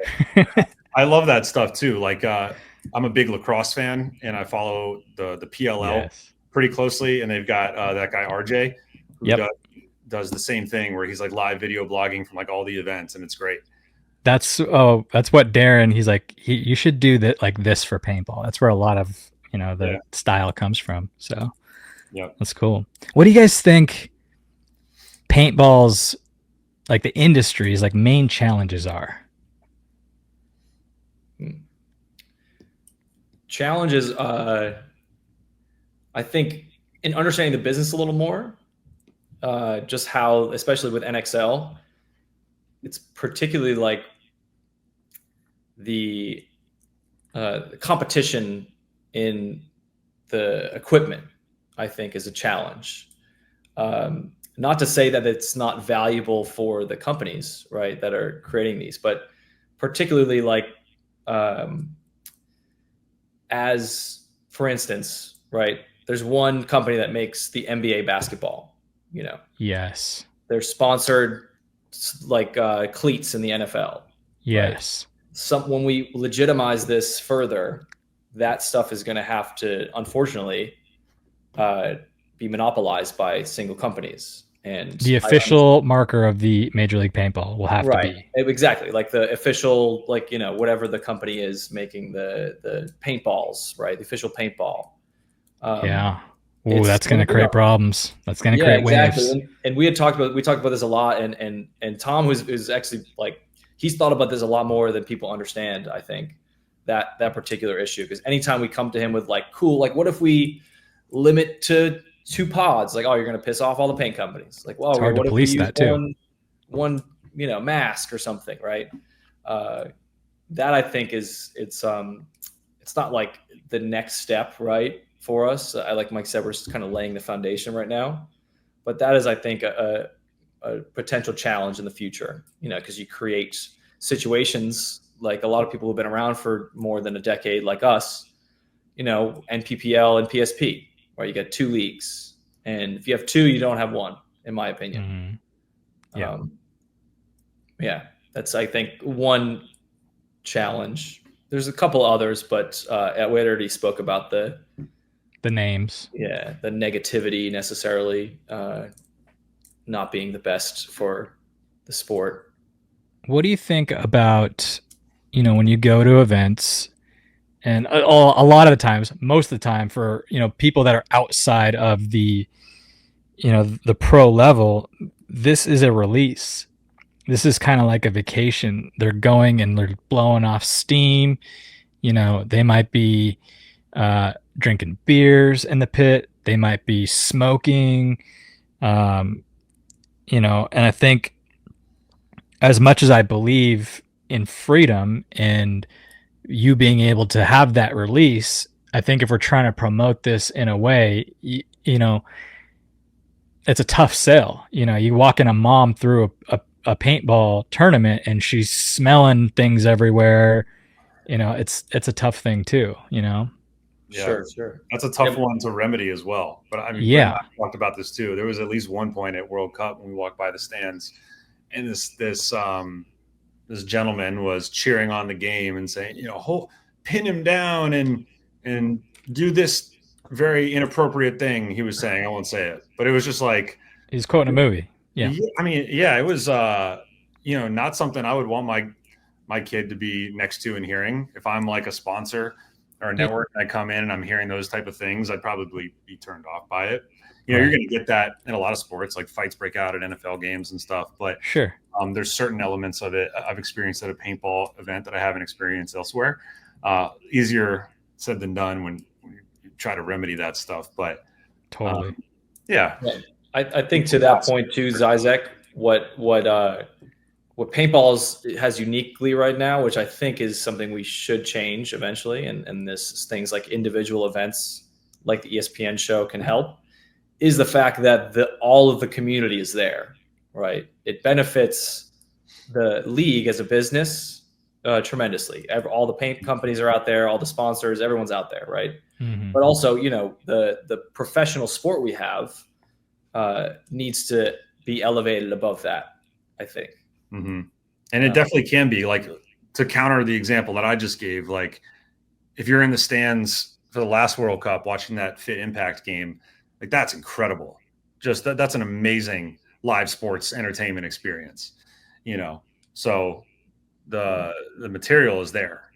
I love that stuff too. Like I'm a big lacrosse fan, and I follow the PLL Yes. pretty closely, and they've got that guy RJ who Yep. does the same thing where he's like live video blogging from like all the events, and it's great. That's what Darren, he's like, you should do that like this for paintball. That's where a lot of the style comes from. So Yeah, that's cool. What do you guys think paintball's, like the industry's like main challenges are? Challenges, I think, in understanding the business a little more, just how, especially with NXL, it's particularly like the competition in the equipment, I think, is a challenge. Not to say that it's not valuable for the companies, right, that are creating these, but particularly like as, for instance, right, there's one company that makes the NBA basketball, Yes. They're sponsored like cleats in the NFL. Yes. Right? When we legitimize this further, that stuff is going to have to, unfortunately, be monopolized by single companies. And the official marker of the Major League Paintball will have to be. Exactly. Like the official, like, whatever the company is making the paintballs, right? The official paintball. Yeah. Oh, that's going to create problems. That's going to create waves. And we talked about this a lot. And Tom, who's actually like, he's thought about this a lot more than people understand, I think, that particular issue. Because anytime we come to him with like, cool, like what if we limit to 2 pods? Like, oh, you're going to piss off all the paint companies. Like, well, it's hard to police that too. One mask or something, right? That I think it's not like the next step, right, for us. Like Mike said, we're just kind of laying the foundation right now, but that is, I think, a potential challenge in the future. Because you create situations like a lot of people who've been around for more than a decade, like us, NPPL and PSP, where you get 2 leagues, and if you have 2, you don't have 1, in my opinion. Mm-hmm. Yeah. That's, I think, one challenge. There's a couple others, but we already spoke about the names. Yeah, the negativity necessarily not being the best for the sport. What do you think about, when you go to events, and a lot of the times, most of the time, for people that are outside of the the pro level, this is a release. This is kind of like a vacation. They're going and they're blowing off steam. They might be drinking beers in the pit. They might be smoking. And I think, as much as I believe in freedom and you being able to have that release, I think if we're trying to promote this in a way, it's a tough sell. You walk in a mom through a paintball tournament and she's smelling things everywhere. It's a tough thing too. Yeah. Sure. That's a tough Yeah. one to remedy as well. But I mean, Yeah. Brett and I talked about this too. There was at least one point at World Cup when we walked by the stands, and this gentleman was cheering on the game and saying, pin him down and do this very inappropriate thing. He was saying, I won't say it, but it was just like, He's quoting a movie. Yeah. I mean, yeah, it was, not something I would want my kid to be next to and hearing. If I'm like a sponsor or a network and I come in and I'm hearing those type of things, I'd probably be turned off by it. You're going to get that in a lot of sports, like fights break out at NFL games and stuff. But sure, there's certain elements of it I've experienced at a paintball event that I haven't experienced elsewhere. Easier said than done when you try to remedy that stuff. But totally. Yeah. I think to that point too, Zyzek, what paintball has uniquely right now, which I think is something we should change eventually, and this things like individual events like the ESPN show can help, is the fact that all of the community is there, right? It benefits the league as a business tremendously. All the paint companies are out there, all the sponsors, everyone's out there, right? Mm-hmm. But also, the professional sport we have needs to be elevated above that, I think. Mm-hmm. And it definitely can be, like, to counter the example that I just gave, like if you're in the stands for the last World Cup watching that Fit Impact game, like that's incredible. Just that's an amazing live sports entertainment experience, so the material is there.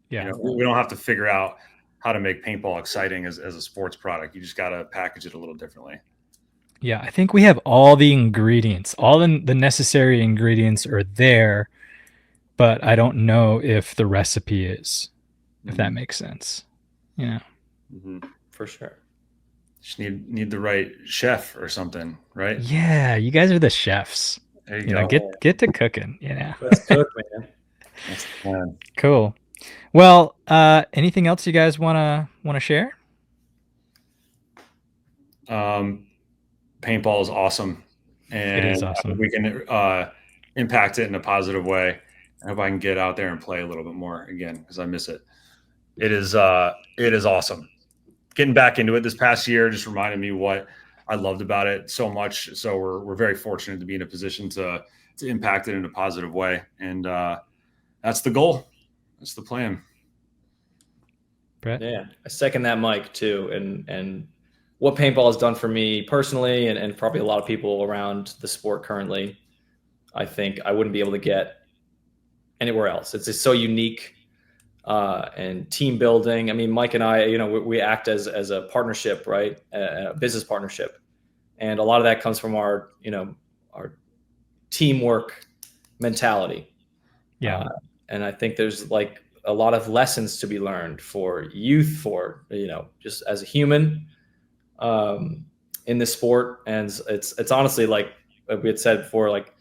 Yeah. We don't have to figure out how to make paintball exciting as a sports product. You just got to package it a little differently. Yeah, I think we have all the ingredients, all the necessary ingredients are there, but I don't know if the recipe is, if that makes sense. Mm-hmm. For sure. Just need the right chef or something, right? Yeah, you guys are the chefs. There you go. Get to cooking. Let's cook, man. That's the plan. Cool. Well, anything else you guys want to share? Paintball is awesome, and it is awesome. We can impact it in a positive way. I hope I can get out there and play a little bit more again because I miss it. It is awesome. Getting back into it this past year just reminded me what I loved about it so much. So we're very fortunate to be in a position to impact it in a positive way, and that's the goal. That's the plan. Brett? Yeah, I second that, Mike, too. And what paintball has done for me personally, and probably a lot of people around the sport currently, I think I wouldn't be able to get anywhere else. It's just so unique. And team building. I mean, Mike and I, we act as a partnership, right? A business partnership. And a lot of that comes from our teamwork mentality. Yeah. And I think there's like a lot of lessons to be learned for youth, for, just as a human in this sport. And it's honestly, like we had said before, like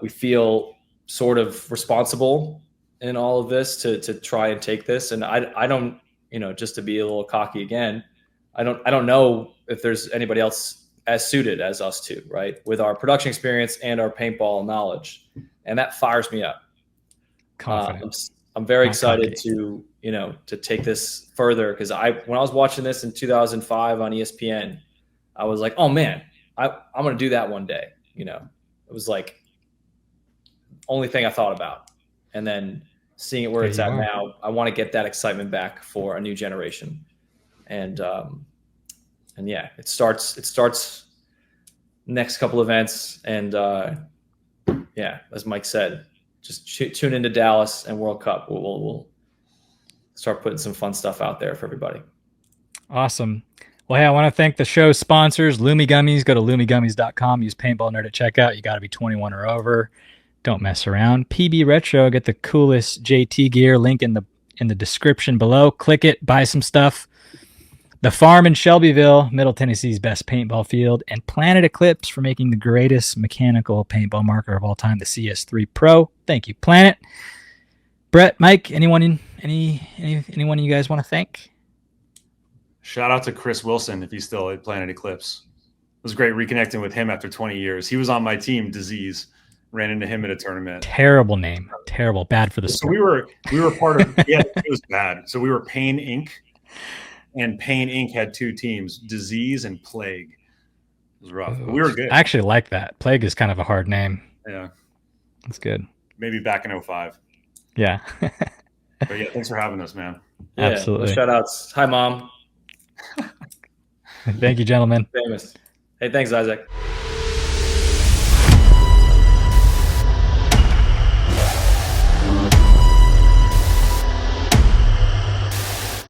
we feel sort of responsible in all of this to try and take this. And I don't, just to be a little cocky again, I don't know if there's anybody else as suited as us two, right? With our production experience and our paintball knowledge. And that fires me up. Confidence. I'm very excited to take this further, because when I was watching this in 2005 on ESPN, I was like, oh man, I'm going to do that one day. It was like only thing I thought about. And then seeing it where it's at now, I want to get that excitement back for a new generation. And yeah, it starts next couple events. And yeah, as Mike said, just tune into Dallas and World Cup. We'll start putting some fun stuff out there for everybody. Awesome. Well, hey, I want to thank the show sponsors, Lumi Gummies. Go to lumigummies.com. Use Paintball Nerd at checkout. You got to be 21 or over. Don't mess around. PB Retro, get the coolest JT gear. Link in the description below. Click it, buy some stuff. The Farm in Shelbyville, Middle Tennessee's best paintball field, and Planet Eclipse for making the greatest mechanical paintball marker of all time, the CS3 Pro. Thank you, Planet. Brett, Mike, anyone you guys want to thank? Shout out to Chris Wilson if he's still at Planet Eclipse. It was great reconnecting with him after 20 years. He was on my team, Disease. Ran into him at a tournament. Terrible name. Terrible. Bad for the sport. So we were part of, yeah, it was bad. So we were Pain Inc. And Pain Inc. had 2 teams, Disease and Plague. It was rough. But we were good. I actually like that. Plague is kind of a hard name. Yeah. That's good. Maybe back in 05. Yeah. But yeah, thanks for having us, man. Yeah, Absolutely. Shout outs. Hi, Mom. Thank you, gentlemen. Famous. Hey, thanks, Zyzek.